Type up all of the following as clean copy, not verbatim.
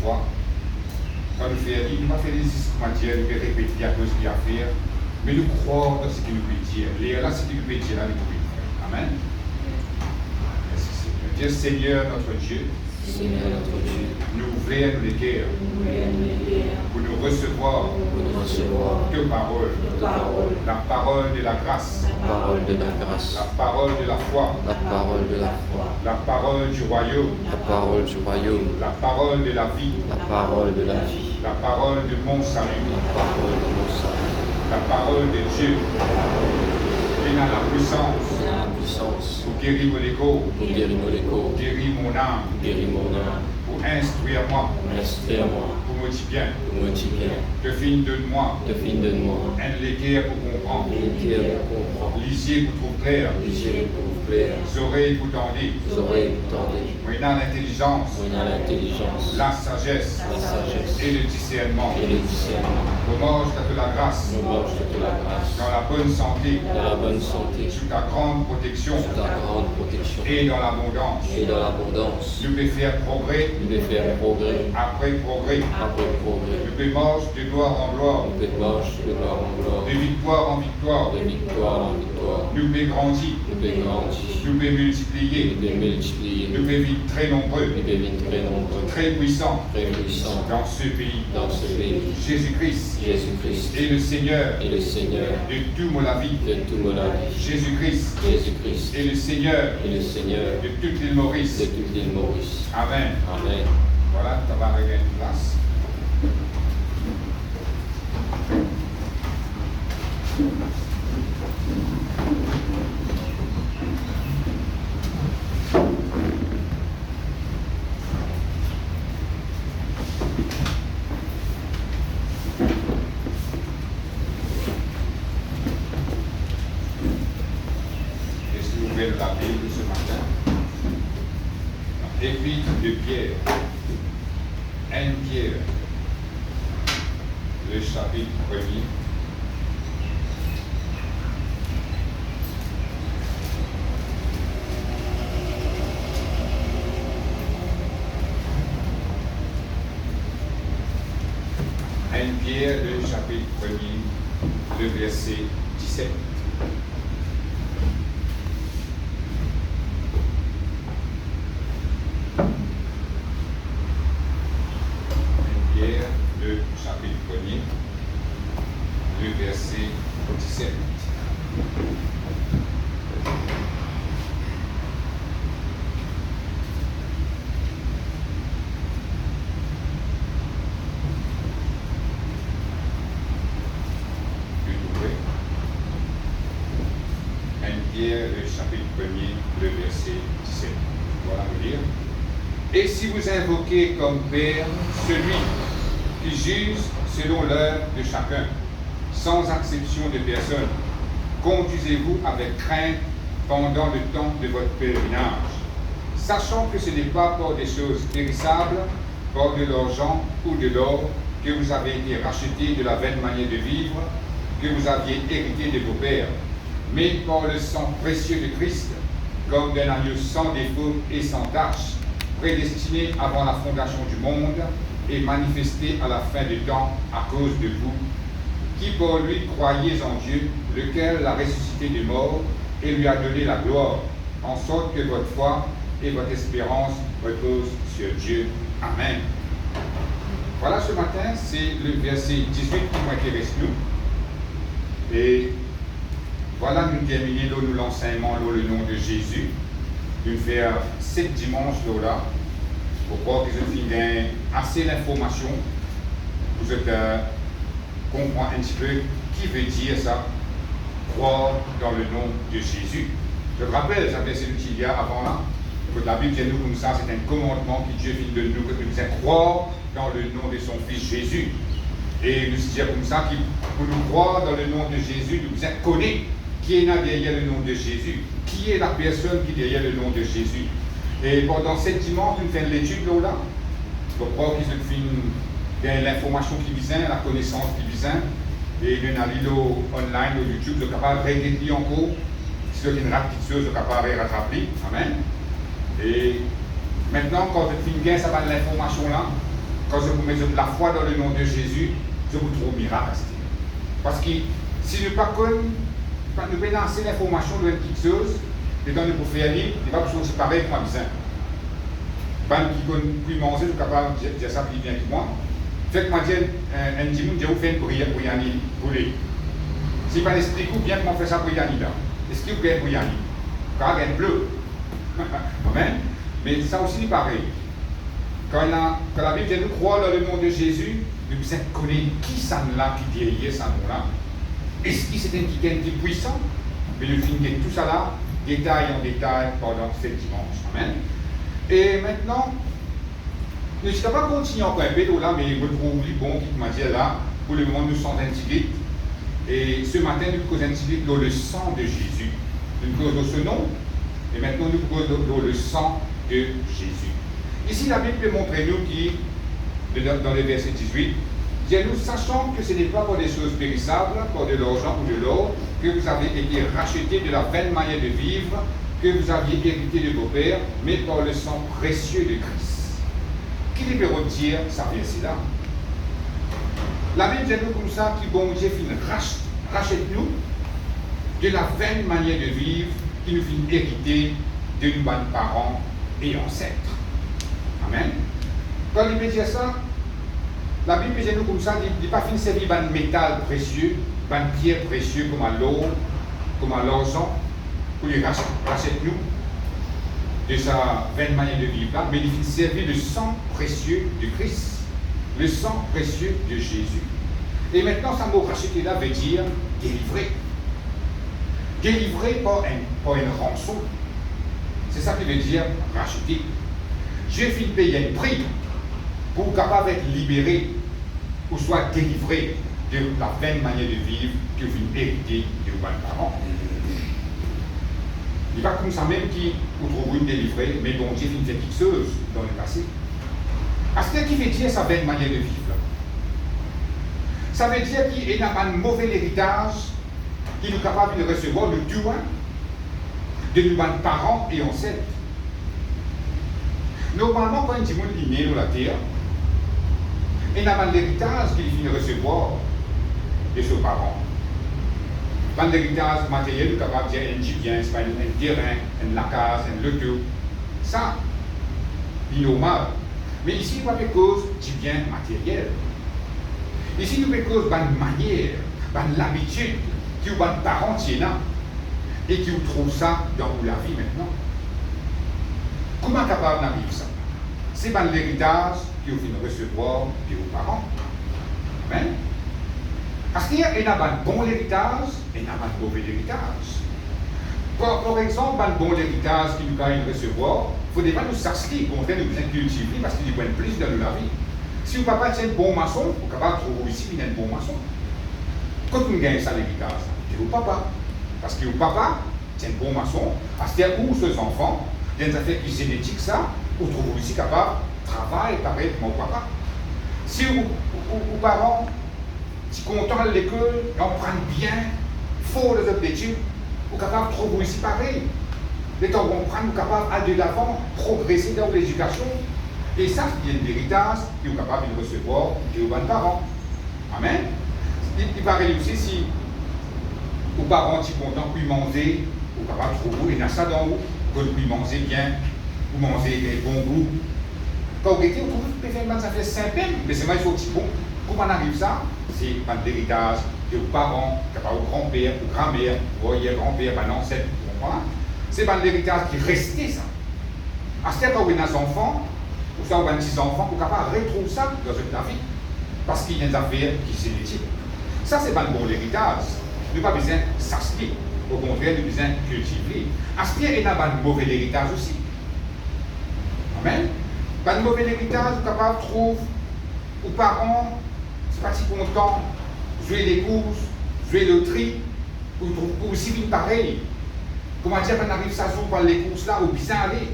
foi. Quand nous faisons, nous ne pas faire des discours, nous répéter à cause qu'il y a à faire, mais nous croire dans ce qu'il nous peut dire. Là, ce qu'il nous peut dire, là, nous pouvons faire. Amen. Merci Seigneur. Dieu Seigneur, notre Dieu, nous ouvrons les cœurs pour nous recevoir tes paroles, la parole de la grâce, la parole de la foi, la parole du royaume, la parole de la vie, la parole de mon salut, la parole de Dieu, qui a la puissance pour guérir mon écho, pour guérir mon âme, pour instruire moi, pour me dire bien, que fin donne-moi, un léguer pour comprendre, lisier pour trouver clair, oreilles pour tendre, moyennant l'intelligence, la sagesse et le discernement, mange de la grâce, dans la bonne santé, sous ta grande protection, et dans l'abondance. Nous pouvons faire progrès, après progrès. Nous pouvons marcher de gloire en gloire, de victoire en victoire. Nous pouvons grandir, nous pouvons multiplier, nous pouvons vivre très nombreux, très puissants dans ce pays. Jésus-Christ est le Seigneur de tout mon vie. Jésus-Christ est le Seigneur de toute l'île Maurice. Amen. Voilà, tu vas regagner une place. La Bible ce matin, Épître de Pierre, 1 Pierre, le chapitre 1er. Pierre, le chapitre 1er, le verset 17. Pierre, le chapitre 1er, le verset 17. Pierre, le chapitre 1er, le verset 17. Voilà, vous lire. Et si vous invoquez comme Père celui qui juge selon l'œuvre de chacun, sans acception de personne, conduisez-vous avec crainte pendant le temps de votre pèlerinage, sachant que ce n'est pas par des choses périssables, par de l'argent ou de l'or, que vous avez été rachetés de la vaine manière de vivre que vous aviez hérité de vos pères, mais par le sang précieux de Christ, comme d'un agneau sans défaut et sans tache, prédestiné avant la fondation du monde et manifesté à la fin du temps à cause de vous, qui pour lui croyez en Dieu, lequel l'a ressuscité des morts et lui a donné la gloire, en sorte que votre foi et votre espérance reposent sur Dieu. Amen. Voilà, ce matin, c'est le verset 18 qui m'intéresse nous. Et voilà, nous terminons l'enseignement dans le nom de Jésus. Nous faire 7 dimanches là, pour voir que je finis assez d'informations pour que comprendre un petit peu qui veut dire ça, croire dans le nom de Jésus. Je te rappelle, j'avais celui qu'il y a avant là, que la Bible dit nous comme ça, c'est un commandement que Dieu vient de nous, que nous devons croire dans le nom de son Fils Jésus. Et nous dire comme ça, pour nous croire dans le nom de Jésus, nous devons connaître qui est là derrière le nom de Jésus, qui est la personne qui est derrière le nom de Jésus. Et pendant 7 dimanches, nous faisons l'étude là. Je crois qu'ils ont l'information qui vient, la connaissance qui vient. Et nous avons online, au YouTube, nous sommes capables de répéter encore. Si vous avez une rapide chose, nous sommes capables de rattraper. Amen. Et maintenant, quand vous finissez ça va l'information là, quand je vous mets de la foi dans le nom de Jésus, je vous trouve miracle. Parce que si nous ne pas connaissons, nous pouvons lancer l'information de quelque chose, et dans le pour faire lire, il va toujours se pareil comme ça. Ban qui peut manger, je suis capable de dire ça plus bien que moi. Faites-moi dire, un petit monde, je vous fais une prière pour Yanni, pour lui. Si vous expliquez bien comment on fait ça pour Yanni là. Est-ce que vous pouvez pour Yanni? Car il bleu. Amen. Mais ça aussi, c'est pareil. Quand la Bible dit nous croire dans le nom de Jésus, nous devons connaître qui ça là qui derrière ça là. Est-ce que c'est un qui puissant? Mais nous finissons tout ça là, détail en détail, pendant ce dimanche. Amen. Et maintenant, nous ne sommes pas continuer encore un peu là, mais je trouve bon qui m'a dit là, pour le moment nous sommes intégrés. Et ce matin, nous causons intégrés dans le sang de Jésus. Nous causons ce nom, et maintenant nous causons dans le sang de Jésus. Ici, la Bible peut montrer nous qui, dans le verset 18, dit nous sachant que ce n'est pas pour des choses périssables, pour de l'argent ou de l'or, que vous avez été rachetés de la vaine manière de vivre, que vous aviez hérité de vos pères, mais par le sang précieux de Christ. Qui peut dire ça verset-là? La Bible dit nous comme ça, que bon Dieu rachète-nous de la vaine manière de vivre qui nous fait hériter de nos parents et ancêtres. Amen. Quand il peut dire ça, la Bible dit nous comme ça, il n'est pas fin de servir de métal précieux, de pierre précieux comme à l'or, comme à l'argent, pour les rachète-nous de sa vaine manière de vivre là, mais il fait servir le sang précieux de Christ, le sang précieux de Jésus. Et maintenant, ça mot racheter là veut dire délivrer. Délivré par une rançon. C'est ça qui veut dire racheter. Dieu fait payer un prix pour capable d'être libéré ou soit délivré de la vaine manière de vivre que vous héritez de vos parents. Il va comme ça même qui vous trouve une délivrée, mais dont Dieu fait quelque chose dans le passé. Parce que qui veut dire sa vaine manière de vivre là? Ça veut dire qu'il n'a pas un mauvais héritage qui est capable de recevoir le doigt de nos parents et ancêtres. Normalement, quand un petit monde est né dans la terre, il n'a pas l'héritage qu'il finit de recevoir de ses parents. Pas l'héritage matériel capable de dire un bien, un terrain, une lacase, un loto. Ça, c'est normal. Mais ici, il n'y a pas de cause du bien matériel. Ici, nous avons cause d'une manière, d'une l'habitude qui ont des parents qui sont là et qui trouvent ça dans la vie maintenant. Comment capable de vivre ça? C'est l'héritage que vous finissez de recevoir de vos parents. Amen. Parce qu'il y a un bon héritage et un mauvais héritage. Par exemple, un bon héritage que nous allons recevoir, il ne faut pas nous s'acheter, au contraire, nous besoin cultiver parce qu'il y a plus dans la vie. Si vous papa est un bon maçon, vous êtes capable de trouver ici qu'il est un bon maçon. Quand vous gagnez ça, l'héritage, c'est vos papa. Parce que vos papa, c'est un bon maçon, parce qu'il y a où ces enfants, il y a des affaires qui génétiques, ça, vous trouvez ici capable de travailler pareil comme mon papa. Si vos parents, si contents de l'école, on prend bien, fort les autres études, vous êtes capable de trouver ici pareil. Les temps où on prend, vous êtes capable d'aller de l'avant, progresser dans l'éducation. Et ça, c'est un héritage que vous êtes capable de recevoir de vos parents. Amen. Il paraît aussi si vos parents sont contents de manger, vous êtes capable de trouver, il y a ça dans vous, que vous mangez bien, vous mangez des bons goûts. Quand vous êtes, vous pouvez faire ça fait simple, mais c'est vrai qu'il faut que bon. Comment on arrive ça? C'est un héritage de vos parents, capable de grand-père, ou grand-mère, ou grand-père, ancêtre, vous comprenez? C'est un héritage qui est resté ça. À ce que quand vous avez des enfants, ou ça, vous avez des petits-enfants, vous êtes capable de retrouver ça dans votre vie. Parce qu'il y a des affaires qui sont génétiques. Ça, c'est pas un bon héritage. Nous n'avons pas besoin de s'acheter. Au contraire, nous avons besoin de cultiver. À ce qu'il y a un mauvais héritage aussi. Amen. Pas de mauvais héritage, vous êtes capable de trouver aux parents, c'est pas si content, jouer les courses, jouer le tri, ou aussi vite pareil. Comment dire, quand on arrive ça jour pour les courses là, ou bien aller.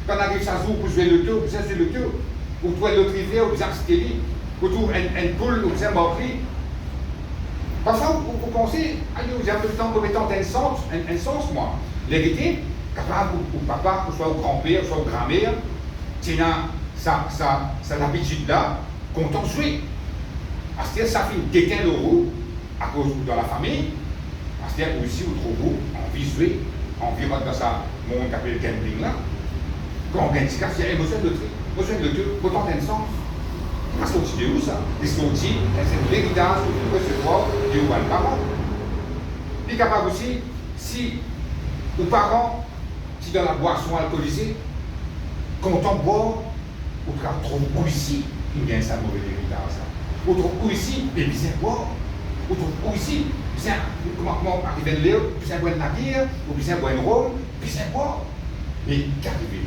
Quand on arrive ça jour pour jouer le tour, ou bien jouer le tour. Ou trouver l'autre rivière, ou bien se ou trouver une poule, ou bien morpler. Parfois, vous pensez, j'ai un peu de temps pour mettre un sens, moi. L'hérité, capable, ou papa, ou soit au grand-père, ou soit au grand-mère, tiens, ça l'habitude là, content de jouer. C'est-à-dire ça fait déteindre le roue à cause de la famille. C'est-à-dire aussi, vous trouvez envie de jouer, envie de rentrer dans sa monde appelé le camping là. Quand on gagne ce cas, c'est émotion de tri. Émotion de tri, autant d'un sens. Parce qu'on dit où ça? Ils sont dit, c'est l'héritage que vous recevoir de vos parents. Il est capable aussi, si vos parents, qui dans la boisson alcoolisée, content de boire, ou trop ici, il gagne sa mauvaise héritage. Ou trop ici, mais bien boire. Ou trop ici, bien, comment arriver de l'air, bien boire de la bière, ou bien boire de rhum, bien boire. Mais qu'arrive?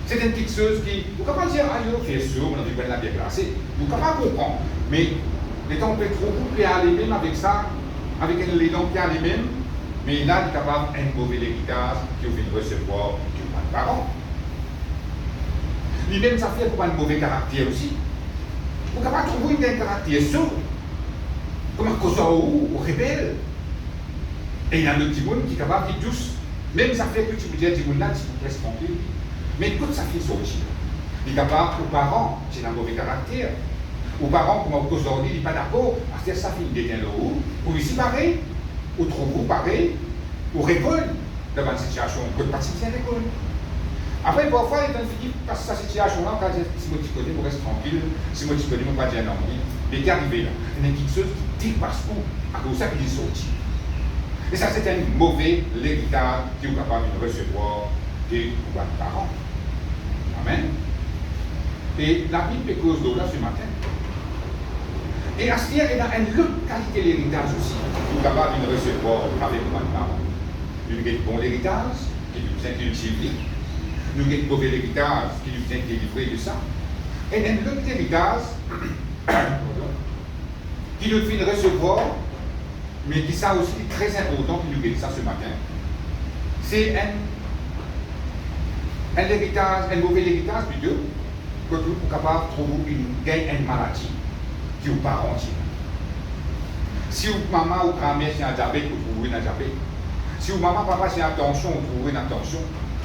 C'est une petite chose qui, vous ne pouvez pas dire, ah, je fais sûr, on a vu de la bière glacée. Vous ne pouvez pas comprendre. Mais les temps peut trop couper à lui-même avec ça, avec les dents qui à lui-même, mais là, il est capable d'un mauvais héritage qui vient recevoir du mal parent. Lui-même, ça fait pour un mauvais caractère aussi. Vous ne pouvez pas trouver un caractère sourd, comme un cousin ou rebelle. Et il y a un autre monde qui est capable de douce. Même ça fait que tu peux dire, dis-moi là, tu peux rester tranquille. Mais écoute, ça fait sortir. Il est capable, aux parents, c'est un mauvais caractère. Aux parents, comme aujourd'hui, il n'est pas d'accord, parce que ça fait une déteint le haut. Ou ici, pareil. Ou trop vous, pareil. Ou récolte, dans une situation, que pas si bien récolte. Après, parfois, il est fini parce que cette situation-là, quand si moi tu connais, vous restez tranquille. Si moi tu connais, vous ne pas dire non. Mais qui arrive là, il y a une petite chose qui dépasse tout, à cause de ça qu'il est sorti. Et ça, c'est un mauvais héritage qui est capable de recevoir des parents. Amen. Et la Bible est cause de là ce matin. Et à ce il y a une autre qualité de l'héritage aussi, qui est capable de recevoir avec les parents. Nous avons un bon héritage, qui nous est cultivé. Nous avons un mauvais héritage, qui nous est délivré de ça. Et un autre héritage, qui nous fait recevoir, mais qui ça aussi est très important, qui nous dit ça ce matin. C'est un héritage, un mauvais héritage plutôt, que vous êtes capable de trouver une maladie qui est aux parents. Si votre maman ou grand-mère c'est un diabète, vous trouvez un diabète. Si votre maman, papa c'est une tension, vous trouvez une tension.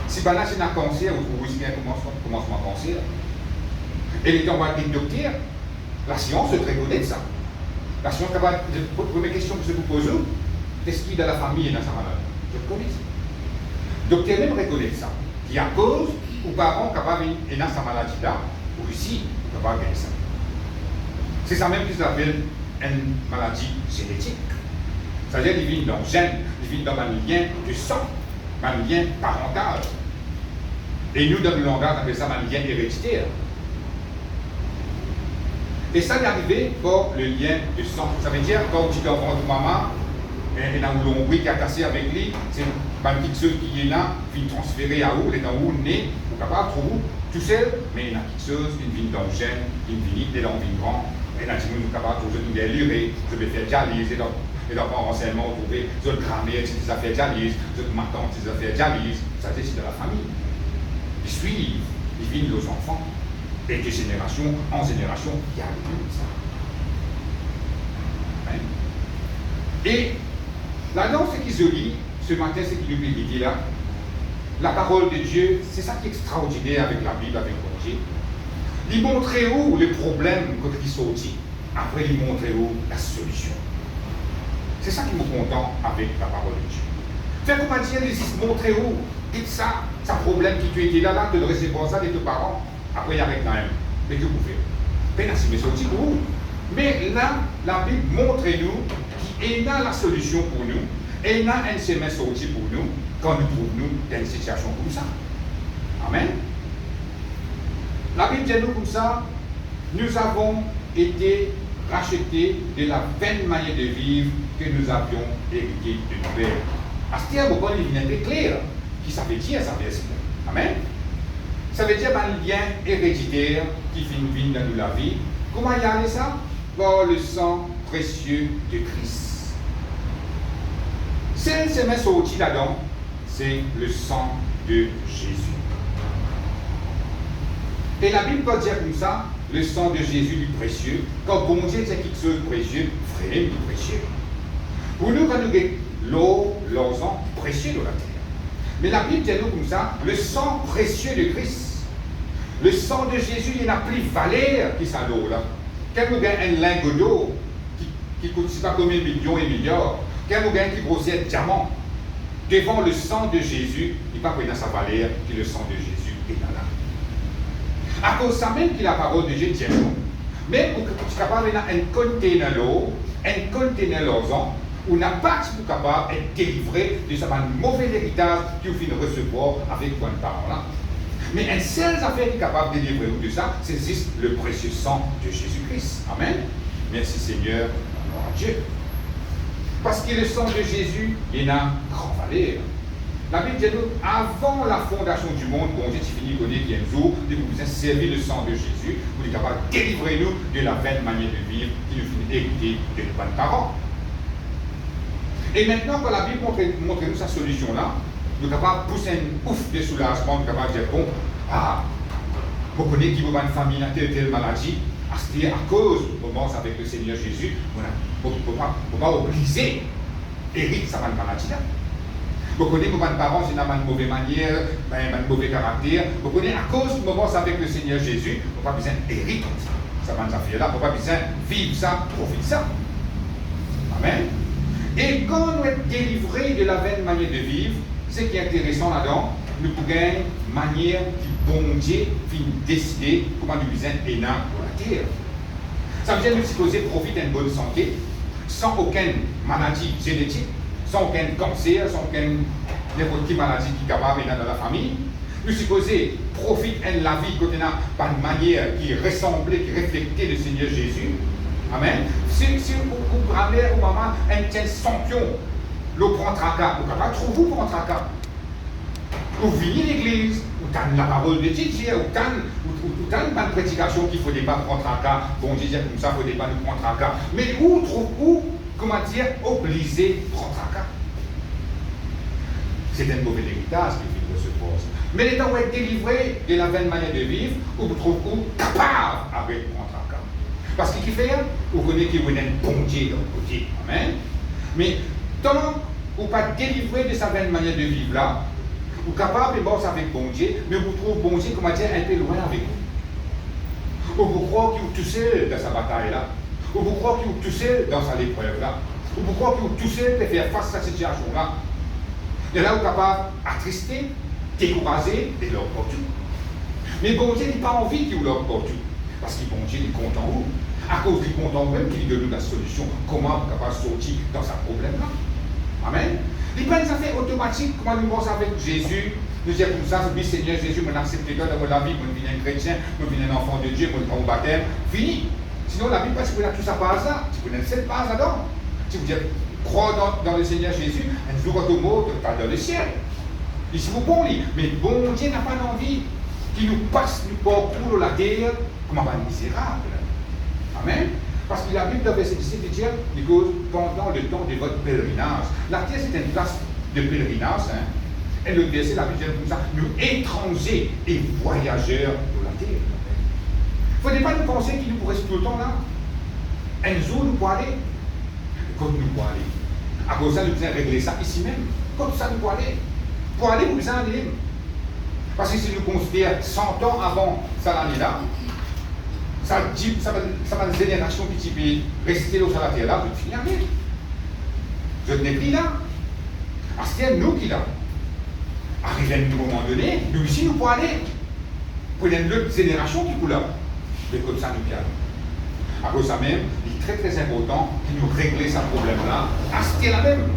Si là c'est un cancer, vous trouvez un commencement de cancer. Et les temps avec le docteur, la science reconnaît ça. La science, la première question que je vous pose, est-ce qu'il y a dans la famille et dans sa maladie? Je reconnais ça. Le docteur même reconnaît ça. Il y a cause aux parents capables de dans sa maladie là, ou ici, capables de gagner ça. C'est ça même qu'ils appellent une maladie génétique. C'est-à-dire qu'ils vivent dans le gène, ils vivent dans un lien de sang, un lien parental. Et nous, dans le langage, on appelle ça un lien héréditaire. Et ça est arrivé par le lien de sang. Ça veut dire quand tu enfant de maman, et dans l'ombri qui a cassé avec lui, c'est une petite chose qui est là, qui est transférée à où, elle est dans où, né, ou capable, trop tout seul, mais il y a une petite chose qui vient dans le gène, qui vient dès l'envie grand. Et là, si nous sommes capables de nous délirer, je vais faire dialyse, et dans mon renseignement, vous trouvez, vous êtes grand-mère, c'est des affaires dialyse, vous êtes ma tante, c'est des affaires dialyse, ça c'est de la famille. Ils suivent, ils vivent nos enfants, et de génération en génération, il y a ça. Amen. Et là-dedans, ce qui se lit, ce matin, ce qui nous dit là, la parole de Dieu, c'est ça qui est extraordinaire avec la Bible, avec Dieu. Il montrait où les problèmes quand ils sont sortis. Après, il montrait où la solution. C'est ça qui me content avec la parole de Dieu. Faire comment dire, il montrait où. Dites ça, c'est un problème qui tu étais là, de recevoir ça de tes parents. Après, il y a avec quand même. Mais que vous faites? Ben, c'est sorti pour vous. Mais là, la Bible montre-nous qu'il y a la solution pour nous. Et il y a un chemin sorti pour nous quand nous trouvons dans une situation comme ça. Amen. La Bible dit nous comme ça, nous avons été rachetés de la vaine manière de vivre que nous avions hérité de nos pères. À ce terme, il vient de clair qui ça veut dire, ça veut dire. Amen. Ça veut dire un lien héréditaire qui vient dans nous la vie. Comment y aller ça? Par le sang précieux de Christ. C'est ce qui sorti là-dedans, c'est le sang de Jésus. Et la Bible peut dire comme ça, le sang de Jésus du précieux. Quand bon Dieu c'est quelque chose de précieux, frère du précieux. Pour nous, quand nous avons l'eau, l'argent, précieux de la terre. Mais la Bible dit nous comme ça, le sang précieux de Christ. Le sang de Jésus, il n'a plus valeur qui ça l'eau là. Quand vous gagnez un lingot d'eau qui coûte, je ne sais pas combien de millions et milliards, quand vous gagnez qui grossit un diamant, devant le sang de Jésus, il n'y a pas dans sa valeur que le sang de Jésus est là. À cause de ça même que la parole de Dieu tient bon. Même vous êtes capable d'un conteneur l'eau, un conteneur l'argent, où n'a pas capable d'être délivré de ce mauvais héritage que vous venez recevoir avec votre parole là. Mais une seule affaire qui est capable de délivrer de ça, c'est juste le précieux sang de Jésus-Christ. Amen. Merci Seigneur, gloire à Dieu. Parce que le sang de Jésus, il a grand valeur. La Bible dit nous, avant la fondation du monde, bon Dieu, tu finis de connaître qu'il y a un jour, de vous servir le sang de Jésus, vous êtes capable de délivrer nous de la vaine manière de vivre qui nous finit hériter de nos bonnes parents. Et maintenant, quand la Bible montre nous sa solution-là, nous sommes capables de pousser un ouf de soulagement, nous sommes capables de dire, bon, vous connaissez qui vous a une famille dans telle maladie, à cause du moment avec le Seigneur Jésus, on ne peut pas obliger hériter sa maladie-là. Vous connaissez que vos parents ont une mauvaise manière, un mauvais caractère. Vous connaissez à cause du moment avec le Seigneur Jésus, vous n'avez pas besoin d'hériter ça. Vous n'avez pas besoin de vivre ça, profiter ça. Amen. Et quand nous sommes délivrés de la vaine manière de vivre, ce qui est intéressant là-dedans, nous pouvons gagner une manière qui bon Dieu vient décider comment nous besoin énorme pour la terre. Ça veut dire que nous supposons profiter d'une bonne santé, sans aucune maladie génétique, sans aucun cancer, sans aucune n'importe quelle maladie qui est capable dans la famille. Nous supposons profiter de la vie quand on a par une manière qui ressemblait, qui reflétait le Seigneur Jésus. Amen. Si vous grand-mère ou maman, un tel champion, le prend tracas, vous ne trouvez vous prendre tracas. Vous venez à l'église, vous avez la parole de Dieu, vous avez une prédication qu'il ne faut pas prendre tracas. Bon, Dieu dit comme ça, il ne faut pas nous prendre tracas. Mais où, comment dire, obligé de prendre tracas? C'est un mauvais héritage qu'il faut recevoir. Mais l'état où être délivré de la vaine manière de vivre, vous trouvez capable avec prendre tracas. Parce qu'il fait, vous connaissez qu'il y a un bon Dieu dans le côté. Amen. Mais tant que vous n'êtes pas délivré de sa vaine manière de vivre là, vous êtes capable de bosser avec bon Dieu, mais vous trouvez bon Dieu, comment dire, un peu loin avec vous. Ou vous croyez qu'il est tout seul dans sa bataille là. Ou vous croyez qu'il est tout seul dans sa épreuve là. Ou vous croyez qu'il est tout seul pour faire face à cette situation là. Et là, vous êtes capable d'attrister, décourager et leur porter. Mais bon Dieu n'a pas envie qu'il leur porte. Parce que bon Dieu est content où? À cause du content même qu'il donne la solution. Comment vous êtes capable de sortir dans ce problème-là? Amen. Il n'y a pas des affaires automatiques. Comment nous pensons avec Jésus? Nous disons comme ça, oui Seigneur Jésus, je accepte dans la vie, je deviens un chrétien, je deviens un enfant de Dieu, je prends au baptême. Fini. Sinon la Bible, parce que vous avez tout ça par hasard. Si vous avez cette base là-dedans. Si vous dites, crois dans le Seigneur Jésus, un jour au mot, tu vas dans le ciel. Ici vous bon lit. Mais bon Dieu n'a pas envie qu'il nous passe du parcours la terre comme un misérable. Amen. Parce que la Bible dans verset 17 dit que pendant le temps de votre pèlerinage, la terre c'est une place de pèlerinage. Et le verset, la Bible dit comme ça, nous étrangers et voyageurs de la terre. Il ne faudrait pas nous penser qu'il nous reste tout le temps là. Un jour nous pourrons aller. Quand nous pourrons aller. À cause de ça, nous devons régler ça ici même. Comme ça nous pourrons aller. Pour aller, nous devons aller. Parce que si nous considérons 100 ans avant cette année-là, ça va une génération qui peut rester sur la terre là, je finis avec. Je n'ai plus là. Parce que c'est nous qui là. Arrivé à un moment donné, nous ici nous pouvons aller. Pour une autre génération qui est là. Mais comme ça nous y allons. À cause de ça même, il est très très important de nous régler ce problème-là. À ce là même.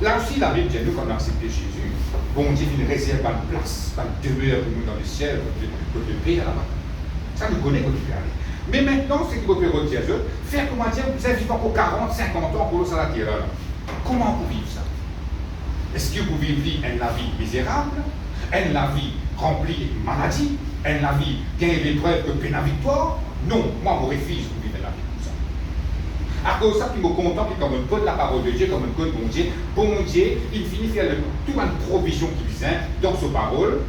Là aussi, la Bible dit nous, quand on a accepté Jésus, bon Dieu, il réserve une place, une demeure pour nous dans le ciel, pour le paix là-bas. Ça nous connaît quand tu peux aller. Mais maintenant, ce qu'il faut faire retirer, faire comment dire, vous avez vécu encore 40, 50 ans pour l'eau à la terre là. Comment vous vivez ça? Est-ce que vous vivez une vie misérable, une vie remplie de maladies, une vie qui a l'épreuve que peine à victoire? Non, moi, je refuse de vivre la vie comme ça. À cause de ça, je me content que comme un code de la parole de Dieu, comme un code de bon Dieu, il finit par faire toute une provision qui vient dans sa parole,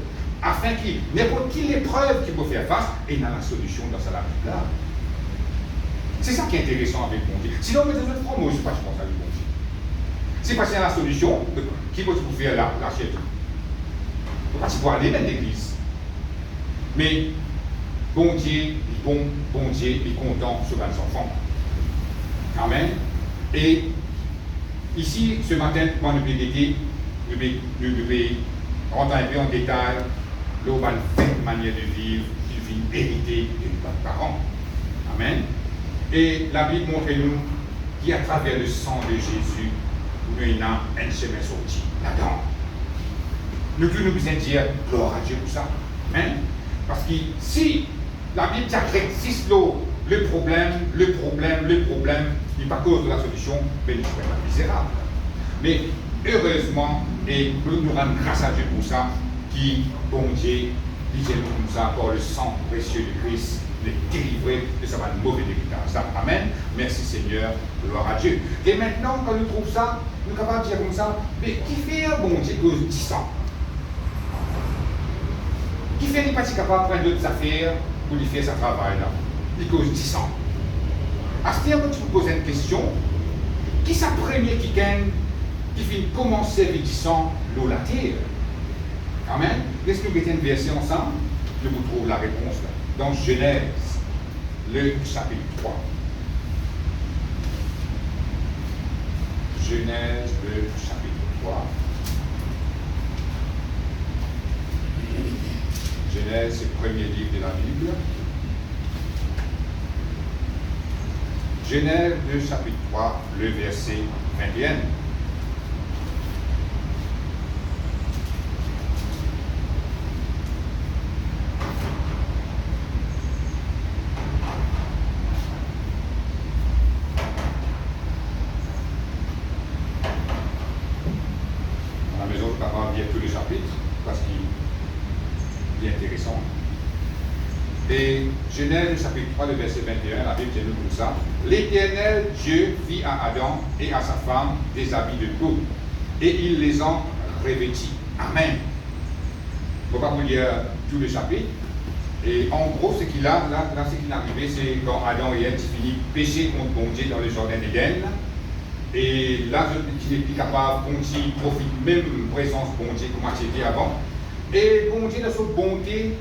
afin qu'il n'importe quelle épreuve qu'il peut faire face, et il a la solution dans sa vie là. C'est ça qui est intéressant avec bon Dieu. Sinon, mais je ne sais pas, moi, je ne sais pas, je pense avec bon Dieu. C'est parce qu'il y a la solution, qui peut vous faire là, chez vous. Parce qu'il faut aller dans l'église. Mais bon Dieu, bon Dieu, il est content sur les enfants. Amen. Et ici, ce matin, moi, nous vais rentrer un peu en détail la manière de vivre qu'il vit hériter de nos parents. Amen. Et la Bible montre-nous qu'à travers le sang de Jésus, nous avons un chemin sorti là-dedans. Nous pouvons nous dire gloire à Dieu pour ça. Amen. Parce que si la Bible dit qu'il existe le problème, il n'est pas cause de la solution, mais nous sommes pas misérables. Mais heureusement, et nous rendons grâce à Dieu pour ça, qui, bon Dieu, disait-nous comme ça, par le sang précieux de Christ, de délivrer de sa mauvais héritage. Amen. Merci Seigneur, gloire à Dieu. Et maintenant, quand nous trouvons ça, nous sommes capables de dire comme ça, mais qui fait un bon Dieu cause 10 ans? Qui fait n'est pas capable de prendre d'autres affaires pour lui faire sa travail là? Il cause 10 ans. À ce moment, tu peux poser une question, qui est sa première qui gagne, qui finit commencer avec 10 ans, l'eau la terre? Amen. Laisse-nous mettre un verset ensemble, je vous trouve la réponse là. Dans Genèse, le chapitre 3. Genèse, le chapitre 3. Genèse, c'est le premier livre de la Bible. Genèse, le chapitre 3, le verset 21. Et Genèse chapitre 3, le verset 21, la Bible dit nous comme ça. L'Éternel Dieu fit à Adam et à sa femme des habits de peau, et il les en revêtit. Amen. Je ne vais pas vous lire tout le chapitre. Et en gros, ce qu'il a, là ce qui est arrivé, c'est quand Adam et Ève finissent pécher contre bon Dieu dans le jardin d'Éden. Et là, il n'est plus capable, bon Dieu profite même présence bon Dieu comme c'était avant. Et bon Dieu, dans sa bonté,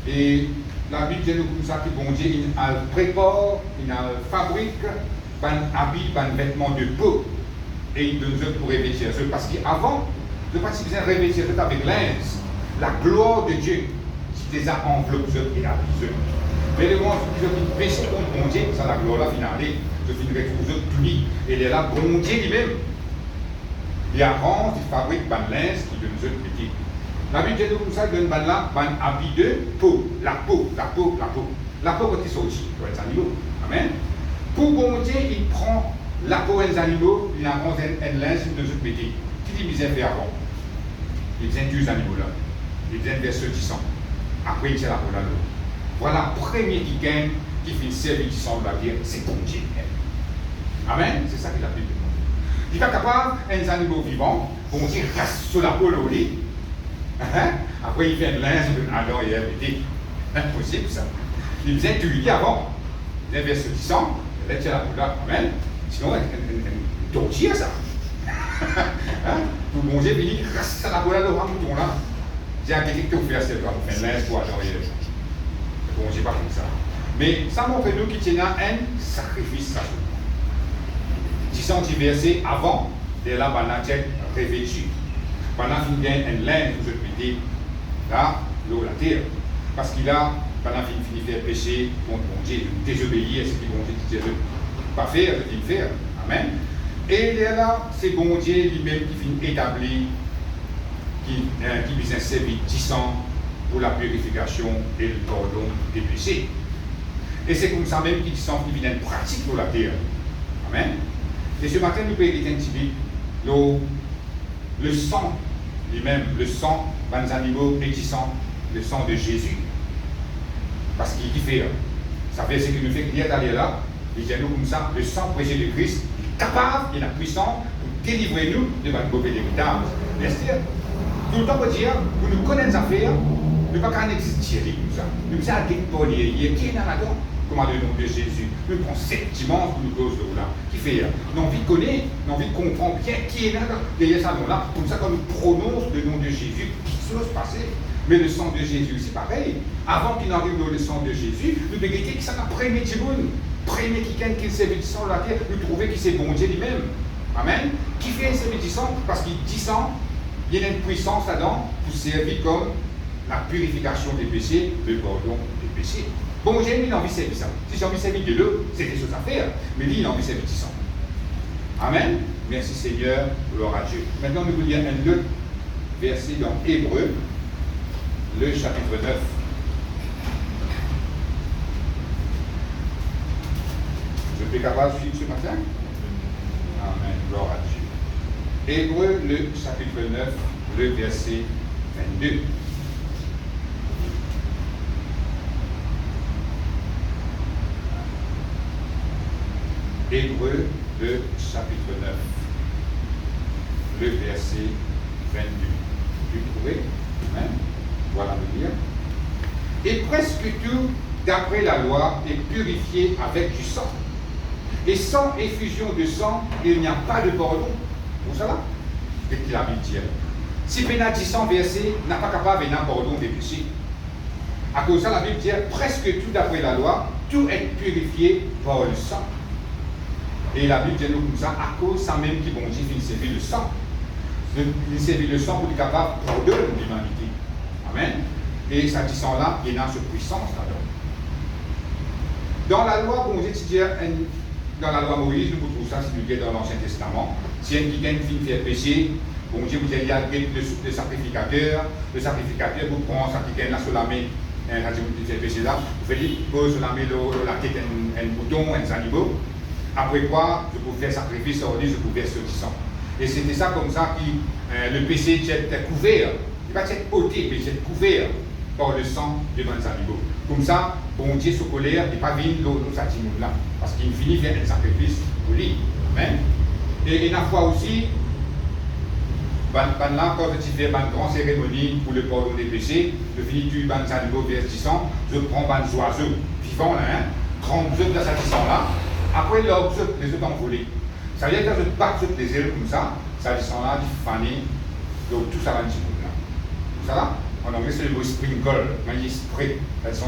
et la Bible dit nous comme ça que bon Dieu, il prépare, il fabrique un habit, un vêtement de peau, et il donne eux pour revêtir. Parce qu'avant, je ne sais pas si vous avez revêtir avec linge, la gloire de Dieu, qui les a enveloppés et habillés. Mais le moment où je péché contre bon Dieu, ça la gloire là finale, je finirai pour eux punis. Et il est là, bon Dieu lui-même, il arrange, il fabrique un linge qui donne eux petit. La Bible dit comme ça, il donne là, un habit de peau. La peau. La peau quand il sortit, pour les animaux. Amen. Pour bon Dieu, il prend la peau des animaux, il arrange un linge de ce petit. Qui dit misère fait avant? Il faisait 12 animaux là. Il faisait vers ceux qui sont. Après, il tient la peau là. Voilà, premier qui gagne, qui fait servir, qui semble à dire, c'est bon Dieu. Amen. C'est ça que la Bible dit. Il est capable, un animal vivant, bon Dieu reste sur la peau au lit. Après, il fait un linge de Adam et Ève. Il dit, impossible ça. Il faisait tuer avant. Il avait ce qui sont, il était la poudre, amen. Sinon, il tortille ça. Pour bon Dieu, il reste à la poudre de mouton là. J'ai un quelque chose faire, c'est pas pour faire un linge pour Adam et Ève. Bon Dieu, pas comme ça. Mais ça montre nous qu'il y a un sacrifice. Disons qu'il versait avant, de la banane revêtue. Pendant qu'il gagne un linge, je peux dire, là, l'eau, la terre. Parce qu'il a, pendant qu'il finit de faire pécher contre bon Dieu, désobéir à ce qu'il bon Dieu dit, pas faire, ce qu'il fait. Amen. Et là, c'est bon Dieu lui-même qui finit établi, qui vient servir 10 ans pour la purification et le pardon des péchés. Et c'est comme ça même qu'il vient une pratique pour la terre. Amen. Et ce matin, nous pouvons identifier le sang lui-même, le sang des animaux existants, le sang de Jésus. Parce qu'il fait, ça fait ce qui nous fait qu'il y a d'aller là, il dit nous comme ça, le sang précieux de Christ, il est capable, il est puissant pour délivrer nous de notre mauvais héritage. C'est-à-dire, tout le temps pour dire, pour nous connaître les affaires, nous ne pouvons pas exister comme ça. Nous sommes à dépolier, qui est dans la donne? Comment le nom de Jésus? Nous prenons 7 dimanches pour nous cause de là. Qui fait? Nous avons envie de connaître, nous avons envie de comprendre bien qui est là derrière ça nom-là. Comme ça, quand nous prononçons le nom de Jésus, quelque chose passe. Mais le sang de Jésus, c'est pareil. Avant qu'il n'arrive le sang de Jésus, nous devons que ça n'a premier Djiboun. Premier qui s'est du sang de la terre, nous trouvons qu'il s'est bon Dieu lui-même. Amen. Qui fait un service du sang? Parce qu'il dit sang, il y a une puissance là-dedans pour servir comme la purification des péchés, le pardon des péchés. Bon, j'ai mis envie de servir ça. Si j'ai envie de servir de l'eau, c'est des choses à faire. Mais lui, il a envie de servir du sang. Amen. Merci Seigneur, gloire à Dieu. Maintenant, nous voulons lire un autre verset dans Hébreu, le chapitre 9. Je suis capable de suivre ce matin? Amen, gloire à Dieu. Hébreu, le chapitre 9, le verset 22. Hébreu, le chapitre 9, le verset 22. Vous trouvez? Amen. Voilà le lire. Et presque tout, d'après la loi, est purifié avec du sang. Et sans effusion de sang, il n'y a pas de pardon. Vous savez? C'est ce qu'il a dit. Si Pénat dit 100 versets, n'a pas capable d'un pardon des péchés. À cause de ça, la Bible dit presque tout d'après la loi, tout est purifié par le sang. Et la Bible dit nous comme ça, à cause de ça même qui bon Dieu finit servir le sang. Il servir le sang pour être capable de pardonner l'humanité. Amen. Et ça dit sang là, il y a cette puissance là-dedans. Dans la loi, bon Dieu dit dans la loi Moïse, nous trouvons ça, si nous regardons dans l'Ancien Testament. Si un qui gagne une fait péché, bon Dieu vous dit il y a le sacrificateur. Le sacrificateur vous prend ça qui gagne là sur la main, quand vous fait péché là, vous faites pose sur la main la tête un bouton, un animal. Après quoi, je pouvais faire sacrifice ordinaire, je pouvais faire ce sang. Et c'était ça comme ça que le péché était couvert. Il ne va pas être ôté, mais il est couvert par le sang devant les animaux. Comme ça, bon Dieu sous colère, il n'est pas venu nos animaux là. Parce qu'il finit faire un sacrifice pour lui. Amen. Et une fois aussi, là, quand tu fais une grande cérémonie pour le pardon des péchés, je finis tu ban animaux verdissants, je prends des oiseaux vivants là, hein, 30 œufs dans cette là. Après, les œufs envolés. Ça veut dire que je bats les ailes comme ça, ça descend là, du fané, donc tout ça va un petit peu là. Tout ça là, en anglais c'est le mot sprinkle, mais il est spray, elles sont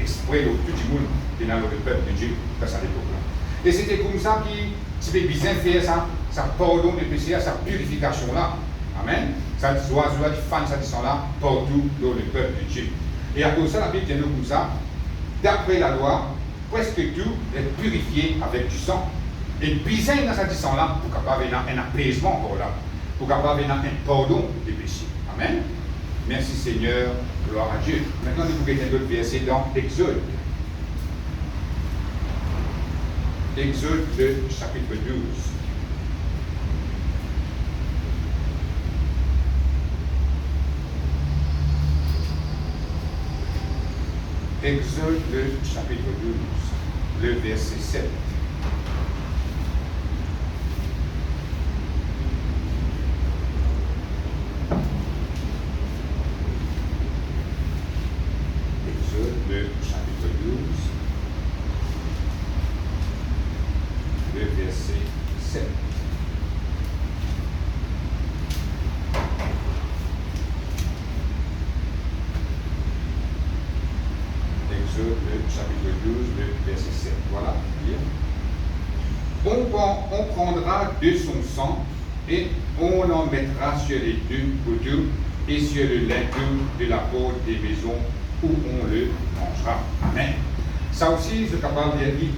exprès, donc tout le monde est dans le peuple de Dieu, à cette époque-là. Et c'était comme ça qu'il bien faire ça, sa pardon des péchés, sa purification là. Amen. Ça oiseau là, du fan, ça descend là, partout dans le peuple de Dieu. Et à cause de ça, la Bible dit nous comme ça, d'après la loi, presque tout est purifié avec du sang. Et puiser dans ce sang-là pour capable un apaisement pour là, pour capable un pardon des péchés. Amen. Merci Seigneur, gloire à Dieu. Maintenant, nous pouvons d'autres versets dans Exode. Exode, le chapitre 12. Exode, le chapitre 12, le verset 7. Exode, le chapitre 12, le verset 7. Exode, le chapitre 12, le verset 7. Voilà, bien. On prendra de son sang et on en mettra sur les deux poteaux et sur le linteau de la porte des maisons où on le mangera. Amen. Ça aussi, je suis capable de lire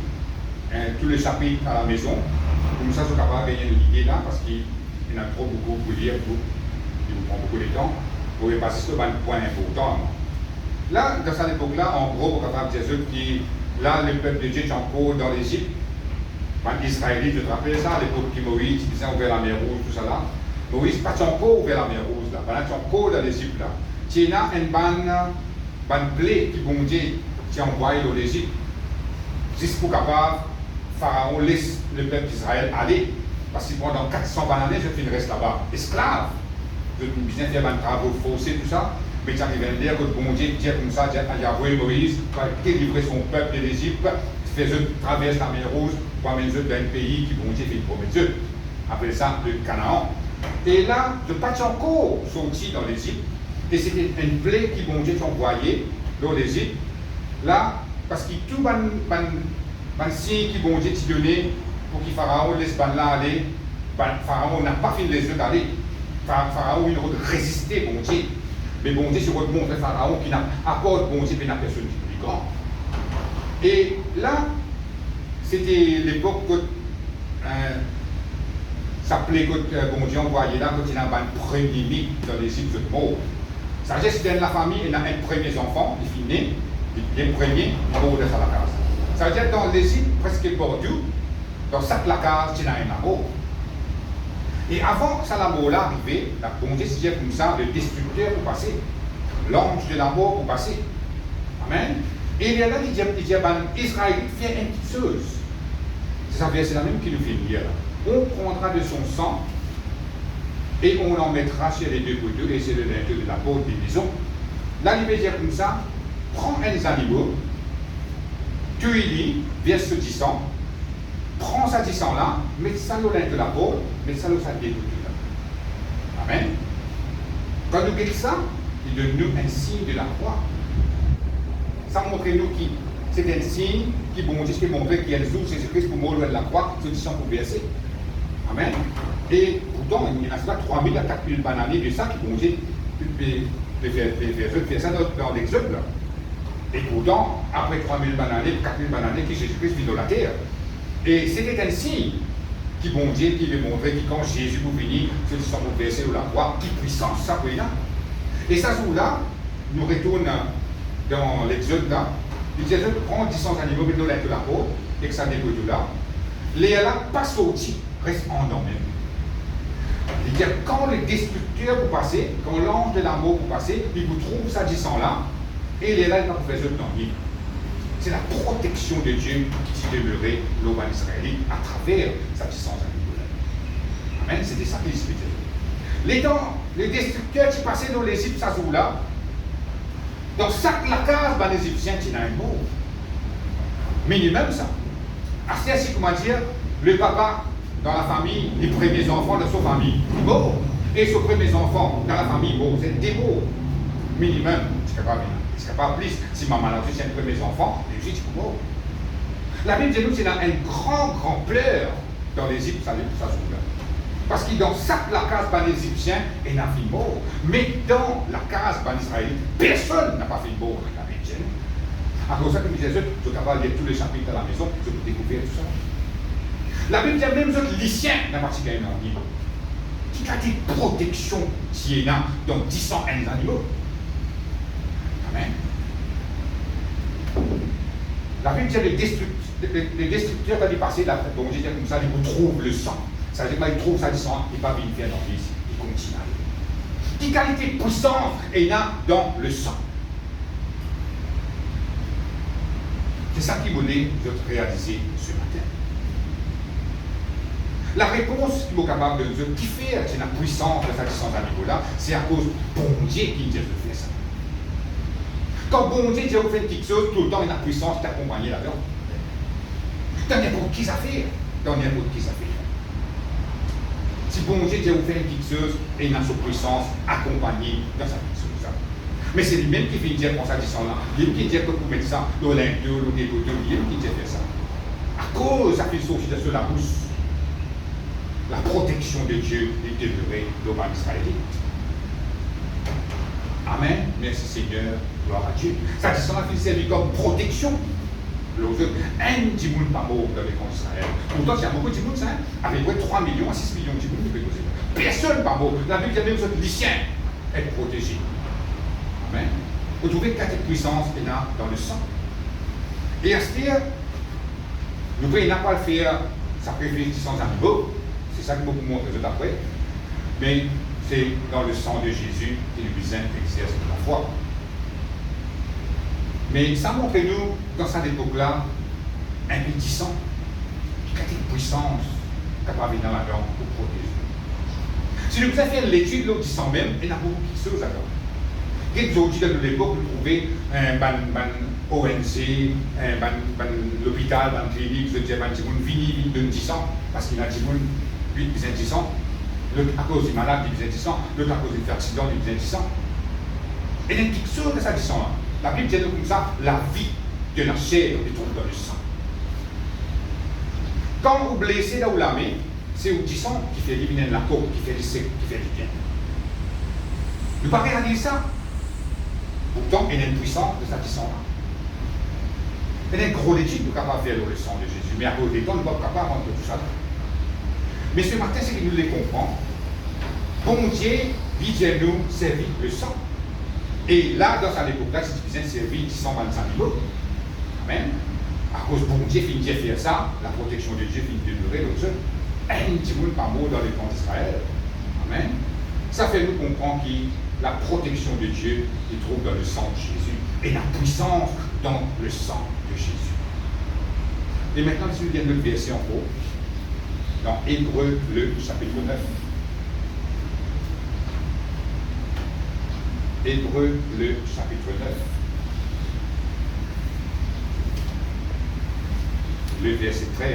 tous les chapitres à la maison. Comme ça, je suis capable de gagner une idée là parce qu'il y en a trop beaucoup pour lire, il vous prend beaucoup de temps. Vous pouvez passer sur un point important. Là, dans cette époque-là, en gros, on est capable de dire que là, le peuple de Dieu est encore dans l'Égypte. Les Israélites, je te rappelle ça, à l'époque de Moïse, qui disait ouvert la mer Rouge, tout ça là. Moïse, pas encore ouvert la mer Rouge là, pas encore dans l'Égypte là. Il y a une bonne plaie qui, bon Dieu, qui envoyé dans l'Égypte. Juste pour capable, Pharaon laisse le peuple d'Israël aller. Parce que pendant 400 années, je finis reste là-bas, esclave. Je bien faire des travaux forcés, tout ça. Mais tu arrives à dire que bon Dieu dit comme ça, il a envoyé Moïse pour délivrer son peuple de l'Égypte, fait traverser la mer Rouge pour amener eux dans un pays qui bon Dieu fait promettre eux. Après ça, le Canaan. Et là, je ne pas encore sorti dans l'Égypte, Et c'était une plaie qui, bon Dieu, envoyé dans l'Égypte. Là, parce que tout le signe qui, bon Dieu, t'a donné pour que Pharaon laisse là aller, Pharaon n'a pas fini les yeux d'aller. Pharaon, il a résisté, bon Dieu. Mais bon Dieu, c'est pour montrer Pharaon qui n'a apporté bon Dieu, mais n'a personne qui est plus grand. Et là, c'était l'époque où ça plaît que bon Dieu envoyé là, quand il y a un premier mythe dans l'Égypte de mort. Ça veut dire que c'était la famille, il y a un premier enfant, il finit né, les premiers, mort de la case. Ça veut dire que dans l'Égypte, presque partout, dans chaque la case, il y a un amour. Et avant que ça l'amour là arrive, la bon Dieu se dit comme ça, le destructeur pour passer, l'ange de l'amour pour passer. Amen. Et il y a là, il dit, Israël fait une petite chose. C'est la même qui nous fait dire. On prendra de son sang et on en mettra sur les deux couteaux et c'est le linteau de la porte des maisons. Là, il veut dire comme ça, prends un des animaux, tue-les, verse du sang, prends ça du sang là, mets ça au linteau de la porte, mets ça au sac des couteaux là. Amen. Quand nous disons ça, il donne nous un signe de la croix. Ça montre nous qui c'est un signe qui bon Dieu peut montrer qu'il y a des jours Jésus-Christ pour mourir de la croix, c'est du sang pour verser. Amen. Et pourtant, il y a 3000 à 4000 bananes de ça qui bon Dieu peut faire ça dans l'Exode. Et pourtant, après 3000 bananes, 4000 bananes, qui Jésus-Christ vit dans la terre. Et c'était un signe qui bon Dieu qui veut montrer que quand Jésus vous finit, c'est du sang pour verser de la croix, qui puissance ça pour là. Et ça jour-là, nous retournons dans l'Exode là. Il disait, prends 10 animaux, mets dans la porte, et que ça dépose là. Les là, pas sorti, reste endormi. Il dit, quand le destructeur vous passez, quand l'ange de l'amour vous passez, il vous trouve ça 10 là, et les là, il va vous faire dormir. C'est la protection de Dieu qui s'est demeurée l'homme israélite à travers sa 10 animaux. Amen, c'était ça qu'il expliquait. Les temps, les destructeurs qui passaient dans l'Égypte, ça joue là. Donc, chaque la case, ben, les Égyptiens, il y a un mot. Minimum, ça. C'est comment dire, le papa, dans la famille, les premiers enfants de sa famille, mort. Et ses premiers enfants, dans la famille, mort. C'est des mots. Minimum. Je ne sais pas plus. Si maman a ses premiers enfants, les Égyptiens sont morts. La Bible dit nous, c'est un grand pleur dans l'Égypte, ça se trouve. Parce que dans chaque la case ban égyptien, il y a un film mort. Mais dans la case ban israélite, personne n'a pas fait mort avec la Bible. À cause de ça, comme je disais, je suis capable de lire tous les chapitres à la maison, je peux découvrir tout ça. La Bible dit même que les lycéens n'a pas tiré un animal. Qui a des protections qui est là dans 10 animaux. Amen. La Bible dit les destructeurs, quand ils passaient, bon, je disais comme ça, ils vous trouvent le sang. Ça veut dire qu'il trouve ça du sang, il ne va pas vite faire dans l'île, il continue. Quelle qualité puissante est là dans le sang? C'est ça qui voulait réaliser ce matin. La réponse qu'il est capable de nous qui fait la puissance de cette puissance à niveau-là, c'est à cause de bon Dieu qui dit de faire ça. Quand bon Dieu dit de faire quelque chose, tout le temps il y a la puissance qui accompagne là-dedans. Dans n'importe qui ça fait. Dans n'importe qui ça fait. Si bon Dieu dit de faire quelque chose, et il a sa puissance accompagnée dans sa puissance. Mais c'est lui-même qui fait dire pour ça, là. Lui qui dit que pour mettre ça dans l'indieux, dans les côtés, lui qui dit faire ça. À cause de la philosophie de la bouche, la protection de Dieu est demeurée dans l'homme israélite. Amen. Merci Seigneur. Gloire à Dieu. Ça dit ça, il servi comme protection. Un petit monde pas mort dans les camps d'Israël. Pourtant, il y a beaucoup de monde, ça, avec 3 millions à 6 millions de monde qui peuvent. Personne pas mort. La Bible dit même que les lycéens être protégés. Amen. Vous trouvez que cette puissance est là dans le sang. Et à ce dire, nous pouvons pas le faire sacrifice sans animaux. C'est ça que je vais vous montrer tout après. Mais c'est dans le sang de Jésus qui nous exerce la foi. Mais ça montre-nous, dans cette époque-là, un petit sang, qui a une puissance capable dans la langue pour protéger. Si nous faisons faire l'étude de l'autre sang même, il y a beaucoup de choses à faire. Quelques autres de l'époque, vous trouvez un ONG, l'hôpital, une clinique, je dis à petit monde, vini de 10 ans, parce qu'il y a des gens 8 10 ans, l'autre à cause du malade, il 10 ans, l'autre à cause d'un accident, il 10 ans. Et il y a quelque chose de ça qui sont là. La Bible dit comme ça, la vie de la chair est tombée dans le sang. Quand vous blessez là où la main, c'est au petit sang qui fait éliminer la peau, qui fait le sec, qui fait du bien. Nous ne pouvons pas dire ça. Pourtant, il y a une puissance de ça qui sont là. Il y a un gros étude nous sommes capables de faire le sang de Jésus, mais à cause des temps, nous ne sommes pas capables de tout ça. Mais ce matin, c'est que nous les comprenons. Bon Dieu, dit nous servir le sang. Et là, dans cette époque-là, c'est difficile de servir 125 animaux. Amen. À cause de bon Dieu, finit de faire ça, la protection de Dieu finit de durer l'autre chose. Un petit monde pas mot dans les camps d'Israël. Amen. Ça fait nous comprendre que la protection de Dieu se trouve dans le sang de Jésus et la puissance dans le sang de Jésus. Et maintenant, si vous voulez notre verset en haut, dans Hébreux, le chapitre 9. Hébreux, le chapitre 9. Le verset 13.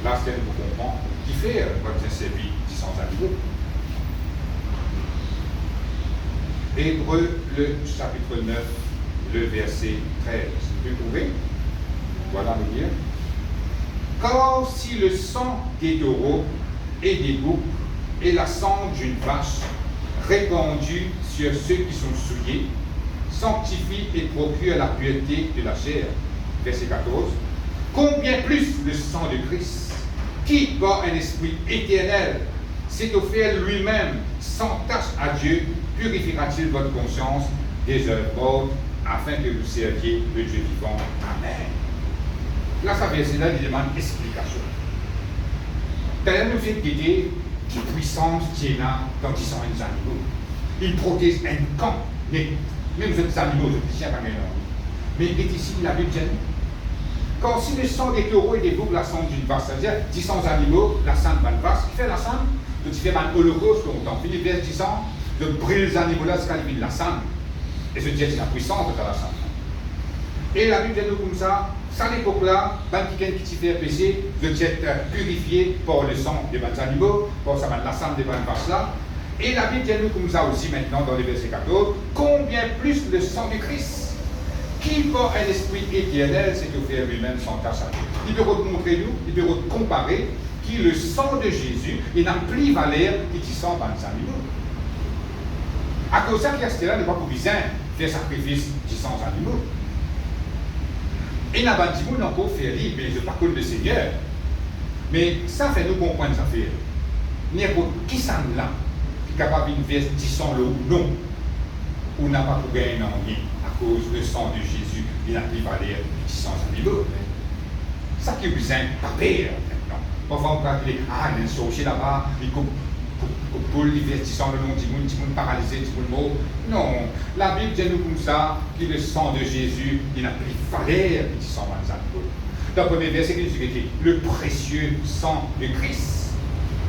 Là, c'est pour comprendre qui fait quand il servi 10 animaux. Hébreux, le chapitre 9, le verset 13. Vous pouvez voilà nous dire. Car si le sang des taureaux et des boucs et la sang d'une vache répandue sur ceux qui sont souillés sanctifie et procure la pureté de la chair, verset 14, combien plus le sang de Christ, qui par un esprit éternel s'est offert lui-même sans tache à Dieu, purifiera-t-il votre conscience des œuvres mortes afin que vous serviez le Dieu vivant. Amen. Là, ça verset-là, il demande explication. D'ailleurs, nous fait guider qui puissance qui est là dans les animaux. Il protège un camp, mais même les animaux, je tiens pas maintenant. Mais il est ici, la Bible dit, quand si le sang des taureaux et des boucs, la sang d'une vache, c'est-à-dire 10 animaux, la sang d'une vache, qui fait la sang, de faire un holocauste longtemps. Puis il verse 10 ans, de brûler les animaux là, jusqu'à la sang. Et je dis, c'est la puissance de la sang. Et la Bible dit nous comme ça, à l'époque-là, quelqu'un qui s'y fait péché, je dis purifié par le sang des animaux, par la sang des vaches là. Et la Bible dit nous comme ça aussi maintenant dans le verset 14, combien plus le sang de Christ, qui par un esprit éternel s'est offert lui-même sans tache à Dieu. Il peut montrer nous, il peut comparer qui le sang de Jésus, il n'a plus valeur que 10 animaux. À cause de ça, qu'il y a n'est pas pour besoin faire sacrifice 10 animaux. Et n'a pas dit nous encore faire libre, mais je ne sais pas comme le Seigneur. Mais ça fait nous comprendre ça fait. N'importe qui s'en là, qui est capable de faire 10 le ou non, ou n'a pas pour gagner en rien, à cause du sang de Jésus, il n'a plus valeur 10 animaux. Ça qui est besoin de pas peur maintenant. Parfois on peut dire, ah, il y a un sorcier là-bas, il coupe pour l'investissement de long, du monde paralysé, du monde mort. Non, la Bible dit nous comme ça, que le sang de Jésus, il n'a plus valeur que 10 animaux. Dans le premier verset, il dit le précieux sang de Christ.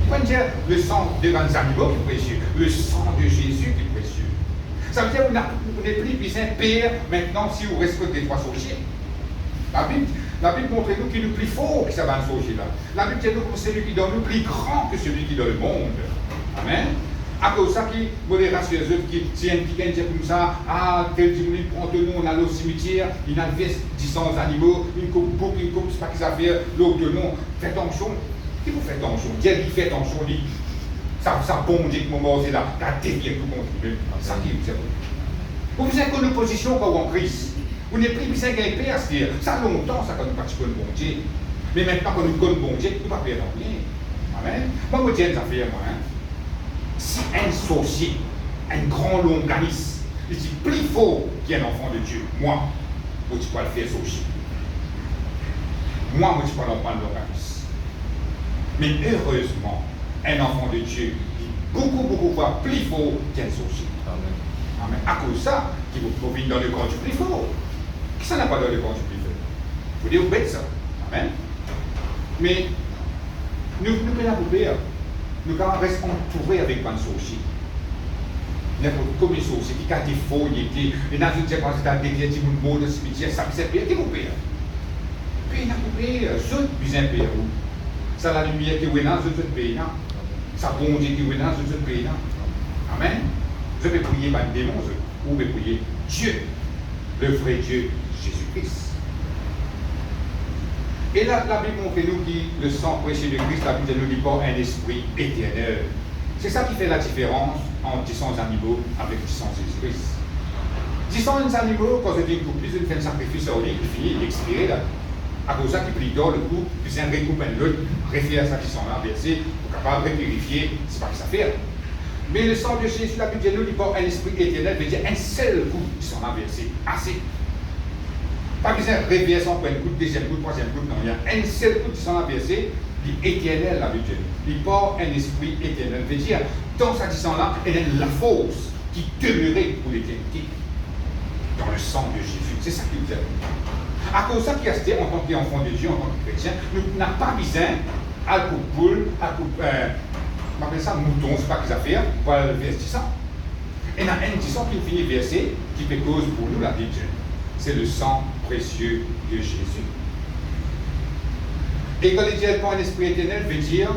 Il va dire le sang des animaux qui est précieux, le sang de Jésus qui est précieux. Ça veut dire que vous n'êtes plus besoin de pire maintenant si vous respectez les 3 sorciers. La Bible montre nous qu'il est le plus fort que ça va sorcier là. La Bible dit nous que c'est celui qui donne le plus grand que celui qui donne le monde. Amen. À cause de ça, qui me rassure les autres, qui si un petit dit comme ça, ah, tel dimanche, prend de nous, on allait au cimetière, il a 10 animaux, une coupe boucle, une coupe, c'est pas qu'ils affaire, l'autre de non, faites attention. Qui vous faites attention? Dieu dit, faites attention, dit, ça bon Dieu que mon mort, c'est là, t'as dévié tout contre ça qui vous sert. Vous avez une opposition quand vous en crise. Vous n'êtes plus besoin d'un père, c'est-à-dire, ça longtemps, ça quand nous pratiquons le bon Dieu. Mais maintenant, quand nous connaissons le bon Dieu, nous ne pouvons pas perdre rien. Amen. Moi, je dis une affaire, moi, hein. Si un sorcier, un grand longaniste, il dit plus fort qu'un enfant de Dieu, moi, je ne peux pas le faire sorcier. Moi, je ne peux pas l'enfant de longaniste. Mais heureusement, un enfant de Dieu est beaucoup fois plus fort qu'un sorcier. Amen. Amen. À cause de ça, qui vous venir dans le camp du plus fort. Qui ça n'a pas dans le camp du plus fort? Vous dites, vous bêtes ça. Amen. Mais nous pouvons la poupée. Nous restons entourés avec un sorcier. N'importe comme les sorciers qui a des faux, et dans une circonstance, des gens qui ont mort de cimetière, ça c'est pire qui vous paye. Puis il a coupé, je suis un père. C'est la lumière qui est dans ce pays là. C'est bon Dieu qui est dans ce pays là. Amen. Je vais prier par le démon, ou je vais prier Dieu, le vrai Dieu, Jésus-Christ. Et là, la Bible montre nous que le sang précieux de Christ, la Bible nous dit pas un esprit éternel. C'est ça qui fait la différence entre 10 animaux avec 10 Jésus-Christ. 10 animaux, quand je dis que plus ils font un sacrifice au lit, ils finissent d'expirer là. À cause de ça, ils prient dans le coup, puis un récoupe un l'autre, réfère ça qui sont là, versé, pour capable de purifier, c'est pas que ça fait. Mais le sang de Jésus, la Bible nous dit pas un esprit éternel, veut dire un seul coup qui sont là versé, assez. Pas besoin de réverser encore un coup, deuxième coup, troisième coup, non, il y a un seul coup qui sont là versé, qui est éternel, la Bible. Il pas un esprit éternel, veut dire, dans sa disant là, elle est la force qui demeurait pour l'éternité. Dans le sang de Jésus. C'est ça qui nous aide. À cause de ça, qui restait en tant qu'enfant de Dieu, en tant que chrétien, nous n'avons pas besoin à coup de poule, à coup de. On appelle ça mouton, c'est pas qu'ils affaires, pour le verset 10. Et il y a un 10 qui finit verset qui fait cause pour nous la vie de Dieu. C'est le sang précieux de Jésus. Et quand il dit pas un esprit éternel, veut dire,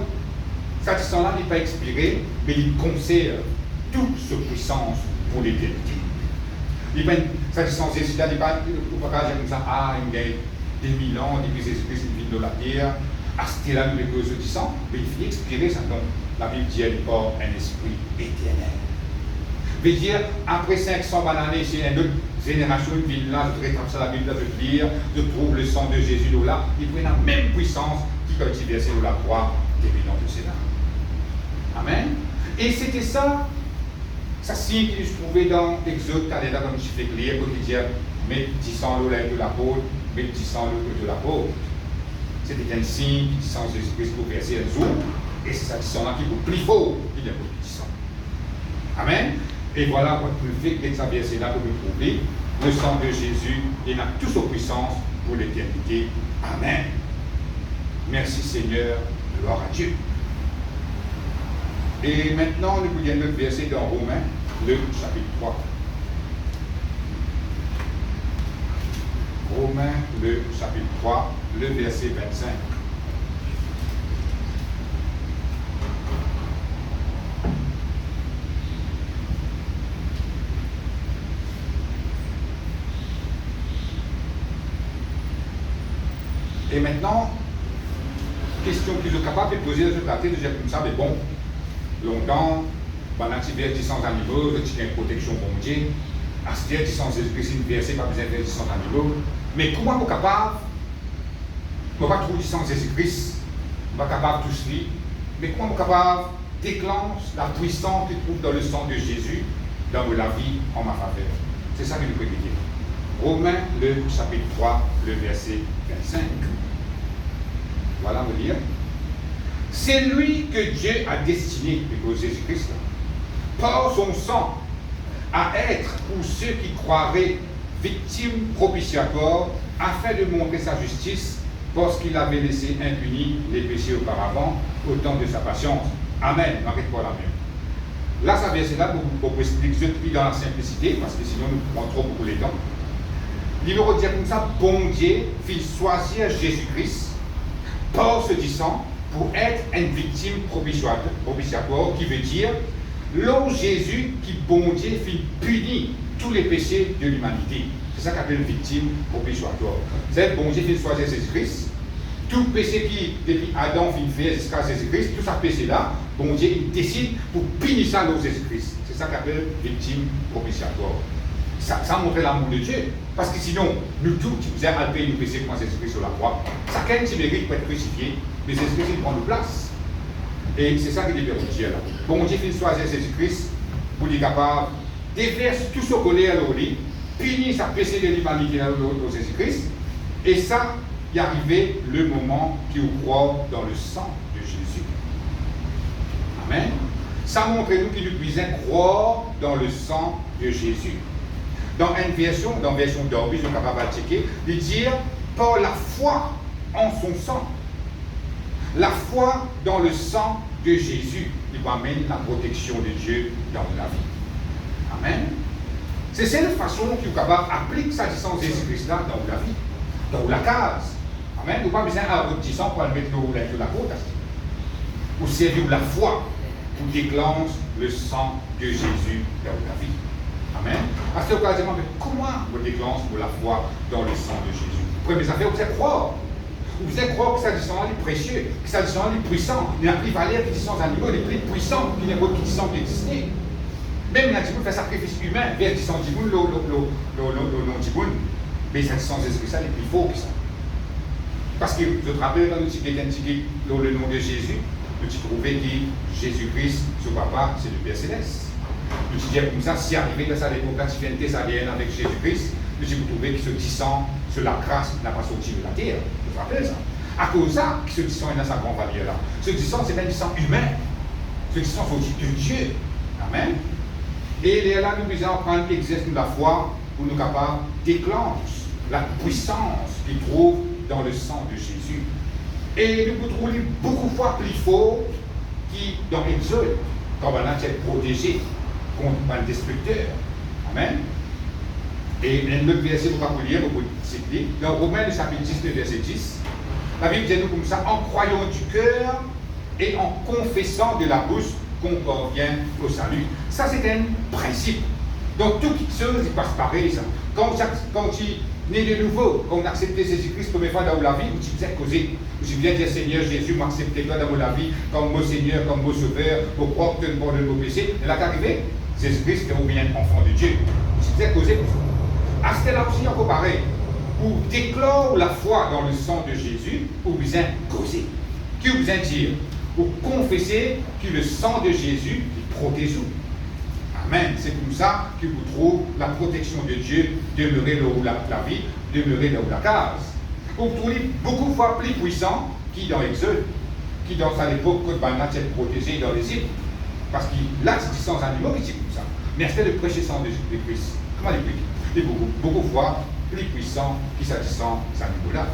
ça sang-là n'est pas expiré, mais il conserve toute sa puissance pour l'éternité. Ça dit sans Jésus, il n'est pas comme ça, il y a des mille ans, depuis Jésus-Christ, il vit de la terre, à ce là nous les causes du sang, mais il finit expirer ça. Donc, la Bible dit, elle n'est pas un esprit éternel. Veut dire, après 500 années, c'est une autre génération, une ville là, je rétrave ça la Bible, je lire, je trouve le sang de Jésus là, il prend la même puissance qui quand il versait de la croix, depuis dans le Sénat. Amen. Et c'était ça. Ça signe qu'il se trouvait dans l'Exode, car il y a comme chiffre clair, quand il dit mettre 10 ans l'eau de l'apôtre, mettre 10 ans l'eau de l'apôtre. C'était un signe qui dit Jésus-Christ pour verser un jour, et c'est ça 10 ans là qui est plus fort qu'il y a pour 10 ans. Amen. Et voilà votre fait que ça verset là pour nous prouver le sang de Jésus, il a toute sa puissance pour l'éternité. Amen. Merci Seigneur, gloire à Dieu. Et maintenant, nous voulons notre verset dans Romains, le chapitre 3. Romains, le chapitre 3, le verset 25. Et maintenant, question qu'ils sont capables de poser sur la tête, déjà comme ça, mais bon, longtemps, pendant que tu 10 animaux, tu as une protection bon Dieu. À ce que 10 Jésus-Christ, une versée, pas besoin de 10 animaux. Mais comment on est capable, on ne va pas trouver 10 Jésus-Christ, on n'est pas capable de tout cela, mais comment on est capable de déclencher la puissance qu'il trouve dans le sang de Jésus, dans la vie en ma faveur. C'est ça que nous pouvons dire. Romains, le chapitre 3, le verset 25. Voilà, on va lire. C'est lui que Dieu a destiné, pour Jésus-Christ, par son sang, à être pour ceux qui croiraient victimes propitiatoires, afin de montrer sa justice, parce qu'il avait laissé impunis les péchés auparavant, au temps de sa patience. Amen. N'arrête pas la même. Là, ça verset là pour expliquer ce qui dans la simplicité, parce que sinon nous prenons trop beaucoup les temps. Il veut dire comme ça, bon Dieu fit choisir Jésus-Christ par ce sang pour être une victime propitiatoire, qui veut dire l'homme Jésus qui, bon Dieu, fit punir tous les péchés de l'humanité. C'est ça qu'on appelle victime propitiatoire. C'est bon Dieu fit choisir Jésus-Christ. Tout péché qui, depuis Adam, fit faire jusqu'à Jésus-Christ, tout ça péché-là, bon Dieu, il décide pour punir ça dans Jésus-Christ. C'est ça qu'on appelle victime propitiatoire. Ça montre l'amour de Dieu. Parce que sinon, nous tous, qui vous avez payer nos péchés pour Jésus-Christ sur la croix, chacun qui mérite pour être crucifié, mais Jésus-Christ il prend nos places. Et c'est ça qui libère Dieu là. Bon Dieu fait choisir Jésus-Christ pour être capable de déverser tout ce colère à l'eau, punir sa péché de l'humanité dans Jésus-Christ. Et ça, il est arrivé le moment qui vous croit dans le sang de Jésus. Amen. Ça montre nous qu'il nous puisse croire dans le sang de Jésus. Dans une version, dans la version d'Orbi, je suis capable de checker, de dire par la foi en son sang. La foi dans le sang de Jésus qui amène la protection de Dieu dans la vie. Amen. C'est cette façon que vous capable d'appliquer sa licence Jésus-Christ-là dans la vie, dans la case. Amen. Vous n'avez pas besoin d'un petit sang pour le mettre dans la côte. Ou servir la foi, ou déclenche le sang de Jésus dans la vie. Amen. À cette occasion, comment vous déclenche la foi dans le sang de Jésus? Première affaire, vous êtes croire. Vous êtes croire que ça descend est précieux, que ça descend est puissant. Il n'y a plus valeur qui descend animaux, les plus puissants qui n'ont pas qui descend qui existent. Même la Djiboun fait sacrifice humain, vers 10 Djiboun, non Djiboun, mais ça descend Jésus-Christ, les plus forts qui sont. Parce que je te rappelle, quand nous avons le nom de Jésus, nous avons trouvé que Jésus-Christ, son papa, c'est le Père Céleste. Nous disons comme ça, si arrivé dans cette époque-là, tu viens de Thessalonienne avec Jésus-Christ, nous avons trouvé que ce disant sur la grâce n'a pas sorti de la terre. Vous vous rappelez ça? À cause de ça, ce disant est dans sa grande valeur-là. Ce disant, c'est un disant humain. Ce disant sorti de Dieu. Amen. Et là, nous devons apprendre qu'exerce la foi pour nous capables de déclencher la puissance qu'il trouve dans le sang de Jésus. Et nous pouvons trouver beaucoup de fois plus fort qui, dans l'Exode, quand on a été protégé contre un destructeur. Amen. Et un autre verset pour vous lire, pour vous citer, dans Romains, le chapitre 10, le verset 10, la Bible dit nous comme ça, en croyant du cœur et en confessant de la bouche qu'on parvient au salut. Ça, c'est un principe. Donc, toute chose, il passe pareil, ça. Quand tu es né de nouveau, quand on a accepté Jésus-Christ pour la première fois dans la vie, où tu viens causer. Où tu viens dire, Seigneur Jésus, m'a accepté toi dans la vie, comme mon Seigneur, comme mon Sauveur, pour croire que tu me pardonnes nos péchés. Et là, qu'arrivé, Jésus-Christ est bien enfant de Dieu. Tu viens causer pour ça. À ce là aussi, encore pareil. Pour déclare la foi dans le sang de Jésus, vous besoin causer. Qui vous besoin dire? Pour confesser que le sang de Jésus protège vous. Amen. C'est comme ça que vous trouvez la protection de Dieu demeurer là où la vie, demeurer là où la case. Vous trouvez beaucoup de fois plus puissant qui dans l'Exode, qui dans sa époque, quand on a été protégé dans les îles. Parce que là, c'est du sang animaux qui c'est comme ça. Mais c'est le prêcher sang de Christ. Comment l'expliquer? Et beaucoup de fois plus puissant qui s'agissant de ces animaux-là.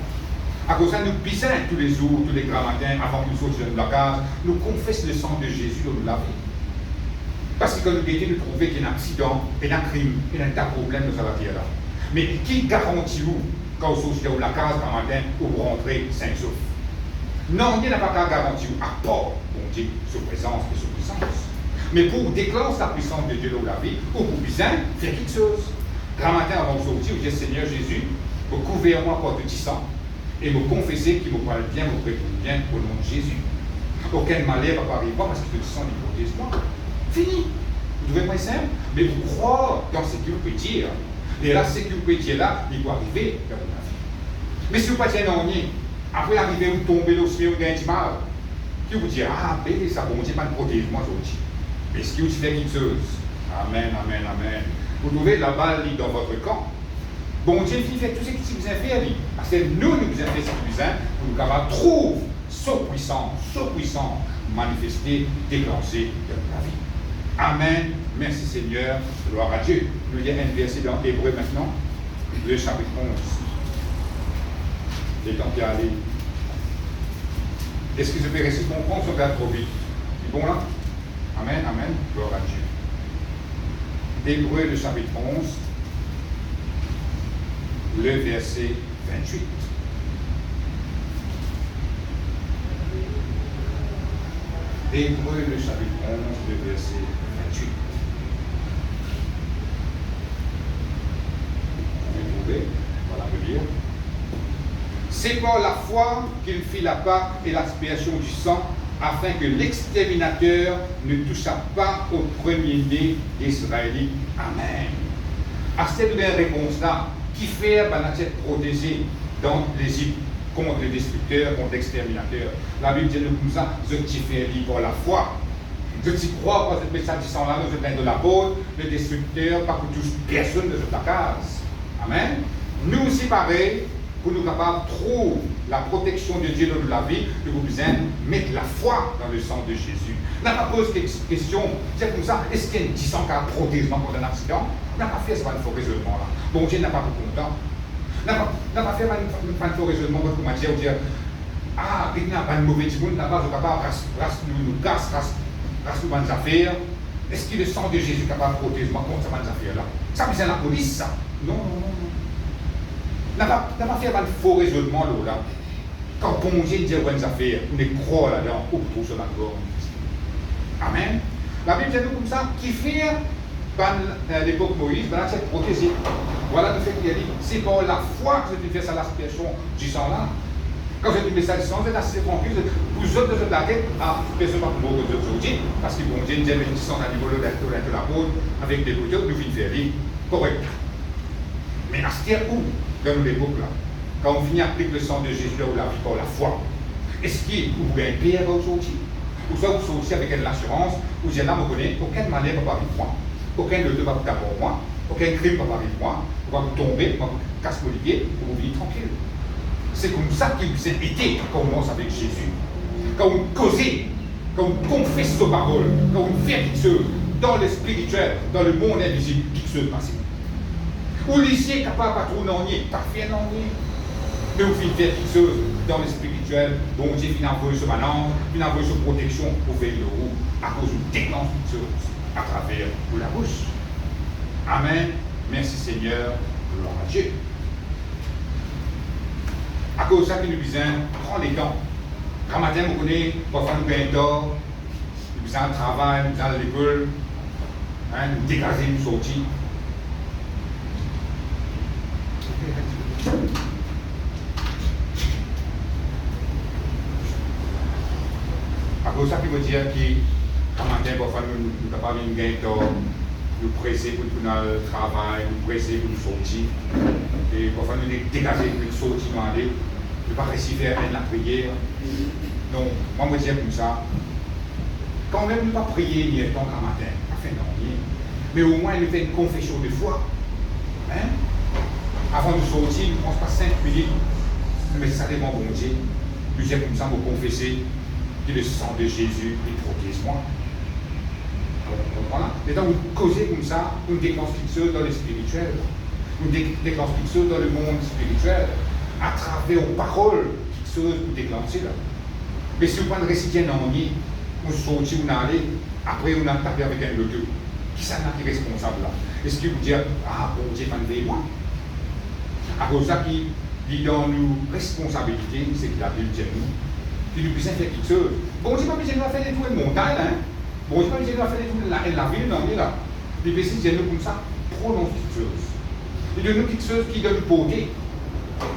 À cause de ça, nous pisons tous les jours, tous les grands matins, avant que nous sortions de la case, nous confessons le sang de Jésus dans la vie. Parce que quand nous étions, nous trouvons qu'il y a un accident, il y a un crime, il y a un tas de problèmes dans cette terre-là. Mais qui garantit-vous, quand vous sortez de la case un matin, vous rentrez sain et sauf? Non, il n'y a pas qu'à garantir, à part, bon Dieu, sa présence et sa puissance. Mais pour déclencher la puissance de Dieu dans la vie, vous pouvez faire quelque chose. Grand matin, avant de sortir, vous dites, Seigneur Jésus, vous couvrez-moi par tout sang et vous confessez qu'il vous parle bien, vous répond bien au nom de Jésus. Aucun malheur ne va pas arriver parce que le sang il protège moi. Fini. Vous devez pas simple, mais vous croyez dans ce que vous pouvez dire. Et là, ce que vous pouvez dire là, il doit arriver dans votre vie. Mais si vous ne pouvez pas dire après arriver, vous tombez dans le ciel, vous gagnez du mal. Qui vous dit, ah, ben, ça, bon Dieu, pas de protéger moi aujourd'hui. Est-ce que vous faites quelque chose? Amen, amen, amen. Vous trouvez la balle dans votre camp. Bon Dieu, il fait tout ce qui vous a fait. Parce que nous avons fait ce qui nous a fait pour nous capables de trouver ce puissant, manifester, déclencher dans la vie. Amen. Merci Seigneur. Gloire à Dieu. Nous y a un verset dans Hébreu maintenant, le chapitre 11. Les temps qui allent. Est-ce que je vais rester comprendre sur trop vite? C'est bon là? Amen, amen. Gloire à Dieu. Hébreu, le chapitre 11, le verset 28. Hébreu, le chapitre 11, le verset 28. Vous pouvez trouver, voilà, me lire. C'est par la foi qu'il fit la Pâque et l'expiation du sang, afin que l'exterminateur ne toucha pas au premier-né d'Israélites. Amen. À cette réponse-là, qui fait être protégé dans l'Égypte contre les destructeurs, contre l'exterminateur? La Bible dit comme ça, je t'y fais par la foi. Je t'y crois par cette message du sang-là, je viens de la peau, le destructeur, pas que touche personne de cette case. Amen. Nous aussi pareil, pour nous capables de trouver la protection de Dieu dans la vie, nous avons besoin de mettre la foi dans le sang de Jésus. On n'a pas posé cette question, c'est comme ça, est-ce qu'il y a une 10 ans qui a protégé contre un accident? On n'a pas fait ce faux raisonnement là. Bon Dieu n'a pas beaucoup content. On n'a pas fait un faux raisonnement pour comment dire, ah, il n'y a pas de mauvais monde, n'a pas capable de rasse nos affaires. Est-ce que le sang de Jésus est capable de protéger contre ces affaires là? Ça besoin de la police, ça? Non. N'a pas fait un faux raisonnement là. Quand bon Dieu dit bonnes affaires, on est croit là-dedans, on trouve sur la gorge. Amen. La Bible dit nous comme ça, qui fait à l'époque Moïse, ben là c'est protégé. Voilà le fait qu'il a dit, c'est par la foi que je fais ça l'aspiration du sang là. Quand je dis ça du sang, c'est assez tranquille, vous autres de la tête, personne pas pour vous autres, parce que bon Dieu nous dit qu'ils sont à niveau de la peau, avec des couteaux, nous finissons faire correct. Mais à ce où, dans nos époques là, quand on finit à appliquer le sang de Jésus ou la vie par la foi, est-ce que vous gagnez pire aujourd'hui? Ou soit vous sortez avec une assurance, ou vous dites là, vous connaissez, aucune manière ne peut pas vivre moi. Aucun de deux va vous taper pour moi, aucun crime ne va pas vivre moi, vous va vous tomber, vous va vous casser le pied, vous vivez tranquille. C'est comme ça que vous êtes été quand on commence avec Jésus. Quand vous causez, quand vous confessez vos paroles, quand vous faites quelque chose dans le spirituel, dans le monde invisible, quelque chose passe. Ou l'lycée est capable de trouver un nier, parfait un nier. Mais vous finissez faire quelque chose dans le spirituel, bon Dieu finit envoyer sur ma langue, finit envoyer sur protection pour veiller le roux, à cause d'une déclenche quelque chose à travers la bouche. Amen. Merci Seigneur, gloire à Dieu. À cause de ça que nous besoin, prends les temps. Quand matin, vous connaissez, parfois nous gagnons d'or, nous besoin de travail, nous besoin de l'école, nous dégager, nous sortir. À cause de ça, qui veut dire que quand matin, parfois nous sommes capables de gagner d'or, nous presser pour le travail, nous presser pour nous sortir. Et parfois nous dégager pour nous sortir, nous aller. Ne pas réussir à faire la prière. Non, moi je me dis comme ça. Quand même, ne pas prier ni temps qu'un matin, enfin non, mais au moins nous fait une confession de foi. Hein? Avant de sortir, nous ne pense pas 5 minutes, mais ça dépend bon Dieu. Nous disons comme ça, nous confesser que le sang de Jésus il protège-moi. Voilà. Et donc, vous causez comme ça, vous déclenchez quelque chose dans le spirituel, vous déclenchez quelque chose dans le monde spirituel, à travers aux paroles, quelque chose vous déclenchez là. Mais si vous prenez un récipient dans le nid, vous sortez, vous allez, après vous allez taper avec un loto. Qui ça qui est responsable là? Est-ce que vous dites, ah bon Dieu, moi? À cause de ça qui dit dans nos responsabilités, c'est que la Bible dit nous, qui nous besoin faire quelque chose. Bon Dieu, pas besoin de faire des tours de montagne, hein? Bon Dieu, pas besoin de faire des tours de la ville, non, mais là. Les péchés disent nous comme ça, prononce quelque chose. Il donne nous quelque chose qui donne beauté.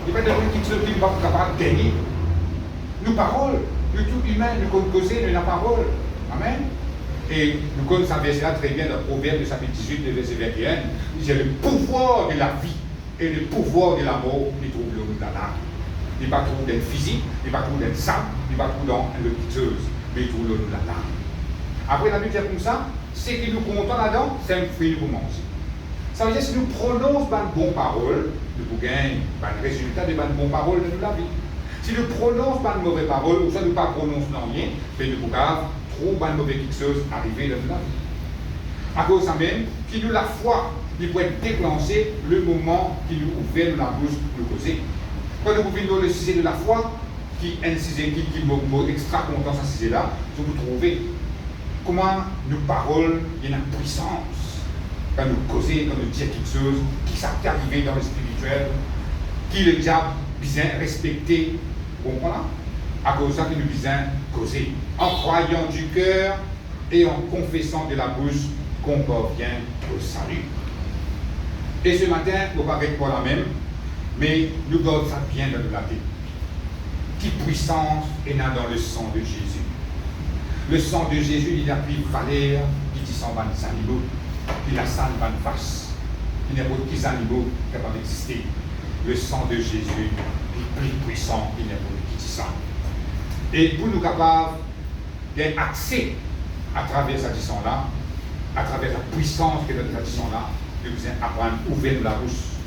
Il va donner quelque chose qui ne va pas capable de gagner. Nos paroles, nous tout humains, nous connaissons la parole. Amen. Et nous connaissons ça verset là très bien dans Proverbe chapitre 18, verset 21. Il dit le pouvoir de la vie et le pouvoir de la mort, il trouve le dans l'âme. Il ne va pas trouver dans le physique, il ne va pas trouver dans le sang, il ne va pas trouver dans le petite chose, mais il trouve le dans l'âme. Après la Bible dit comme ça, c'est que nous comptons là-dedans, c'est un fruit pour manger. Ça veut dire que si nous prononçons de bonnes paroles, nous gagnons le résultat de bonnes paroles de la vie. Si nous prononçons de mauvaises paroles, ou soit nous ne pas prononçons rien, mais nous pouvons trop de mauvaises choses arriver dans la vie. À cause de ça même, qui nous la foi, il peut être déclenché le moment qui nous ouvre la bouche pour nous causer. Quand nous pouvons le sujet de la foi, qui est un sujet qui est extra content, ce sujet-là, vous trouvez comment nos paroles, il y a une puissance. Quand nous causons, quand nous disons quelque chose, qui s'est arrivé dans le spirituel, qui le diable besoin respecter, vous comprenez? À cause de ça que nous besoin causer. En croyant du cœur et en confessant de la bouche qu'on parvient au salut. Et ce matin, vous ne parlez pas la même, mais nous gardons ça bien dans la tête. Quelle puissance est là dans le sang de Jésus? Le sang de Jésus, il a plus valeur qui dit 120 animaux. Il a 120 vaches. Il n'y a pas de animaux capables d'exister. Le sang de Jésus est plus puissant qu'il n'y a pas de petit sang. Et pour nous capables d'avoir accès à travers cette sang-là, à travers la puissance que notre tradition là, nous devons apprendre à ouvrir la bouche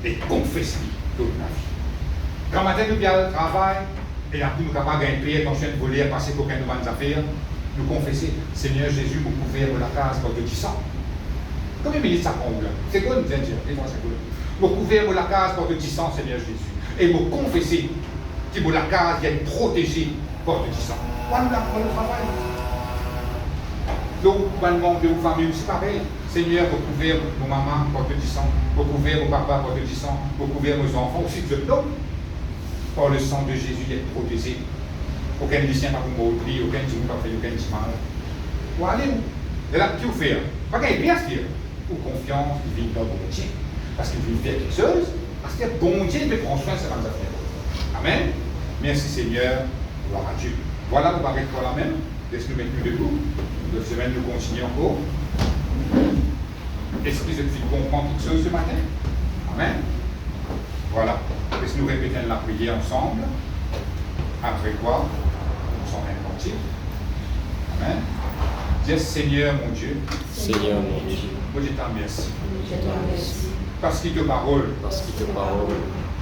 et confesser toute la vie. Quand matin nous bien le travail, et après nous sommes capables de gagner quand je viens de voler, à passer pour qu'un de nos affaires, nous confesser, Seigneur Jésus, vous pouvez ouvrir la case pour que tu sens. Combien de minutes ça prend là? C'est quoi nous dire? Dis-moi c'est quoi? Vous pouvez ouvrir la case pour que tu sens, Seigneur Jésus. Et vous confesser que la case est protégée pour que tu sens. Quand nous avons le travail. Donc, quand membre de vos familles, c'est pareil. Seigneur, vous pouvez vos mamans pour que tu sens. Vous pouvez vos papas pour que tu sens. Vous pouvez vos enfants aussi. Non. par le sang de Jésus, d'être protégé. Aucun lycéen n'a pas maudit, aucun qui n'a pas fait, aucun qui mal. Ou allez, et là, qu'est-ce que vous faites? Pas qu'il y ait bien, ou confiance, il vit dans bon Dieu. Parce qu'il veut faire quelque chose, parce que bon Dieu me prend soin de ses affaires. Amen. Merci Seigneur, gloire à Dieu. Voilà, nous arrêtons pour la même. Laisse-nous mettre plus debout. Cette semaine, nous continuons encore. Est-ce que vous comprenez quelque chose ce matin? Amen. Voilà. Laisse-nous répéter la prière ensemble. Après quoi, nous sommes inventifs. Amen. Dis Seigneur mon Dieu. Seigneur mon Dieu. Moi je t'en remercie. Je te remercie. Parce qu'il te parole. Parce qu'il te parole.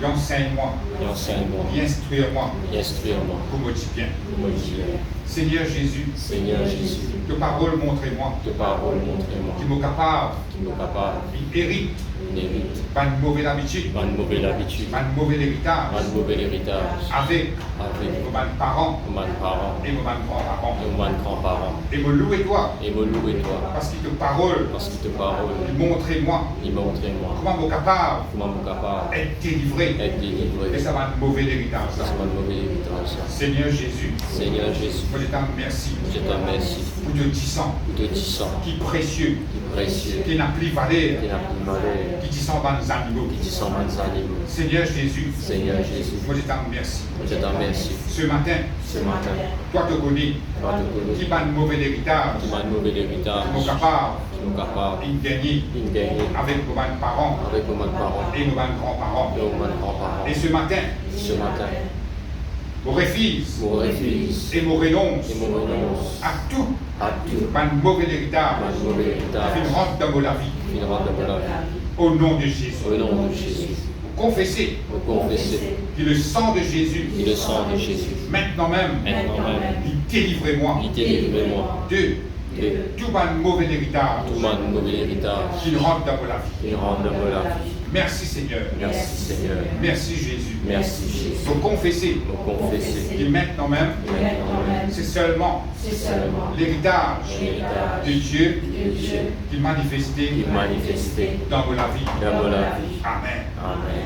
Enseigne-moi. Enseigne-moi. Instruire-moi. Instruire-moi. Pour me dire bien. Pour me dire. Seigneur Jésus. Seigneur Jésus. De parole montrez-moi. De parole montrez-moi. Qui me capable. Qui me capable. Il hérite. Hérite. Pas de mauvaise habitude. Pas de mauvaise habitude. Pas de mauvais héritage. Pas de mauvais héritage. Avec nos parents. Nos parents. Et nos grands-parents. Nos grands-parents. Et me louer toi. Et me louer toi. Parce qu'il te parole. Parce qu'il te parole. Montrez-moi. Il montrez-moi. Comment me capable. Comment me capable. Être délivré. Être délivré. Et ça va de mauvais héritage. Ça va de mauvais héritage. Seigneur Jésus. Seigneur Jésus. Moi je t'en remercie. Je te remercie. Pour te disant. Pour te disant. Qui précieux. Qui précieux. Qui n'a plus valeur. Qui n'a plus valeur. Qui disant dans les animaux. Qui disant dans les animaux. Seigneur Jésus. Seigneur Jésus. Moi je t'en remercie. Je te remercie. Ce matin. Ce matin. Toi te connais. Toi te connais. Qui va de mauvais héritage. Qui va de mauvais héritage. Qui est capable. Qui est capable. Une gagner. Une gagner. Avec nos parents. Avec nos parents. Et nos grands-parents. Et nos grands-parents. Et ce matin. Ce matin. Mon refuse. Mon refuse. Et mon renonce. Et mon renonce. À tout. À tout. Pas de mauvais héritage. Pas de mauvais héritage. Qui rentre dans la vie. Qui rentre dans la vie. Au nom de Jésus. Au nom de Jésus. Vous confessez. Vous confessez. Que le sang de Jésus. Et le sang de Jésus. Maintenant même. Maintenant même. Il délivrez-moi. Il délivrez-moi. De tout pas de mauvais héritage. Tout de mauvais héritage. Qui rentre dans la vie. Qui rentre dans la vie. Merci Seigneur. Merci Seigneur. Merci Jésus. Merci Jésus. Vous confessez. Vous confessez. Et maintenant même. C'est seulement l'héritage de Dieu qui manifesté Qui manifesté dans la vie. dans la vie. Amen. Amen.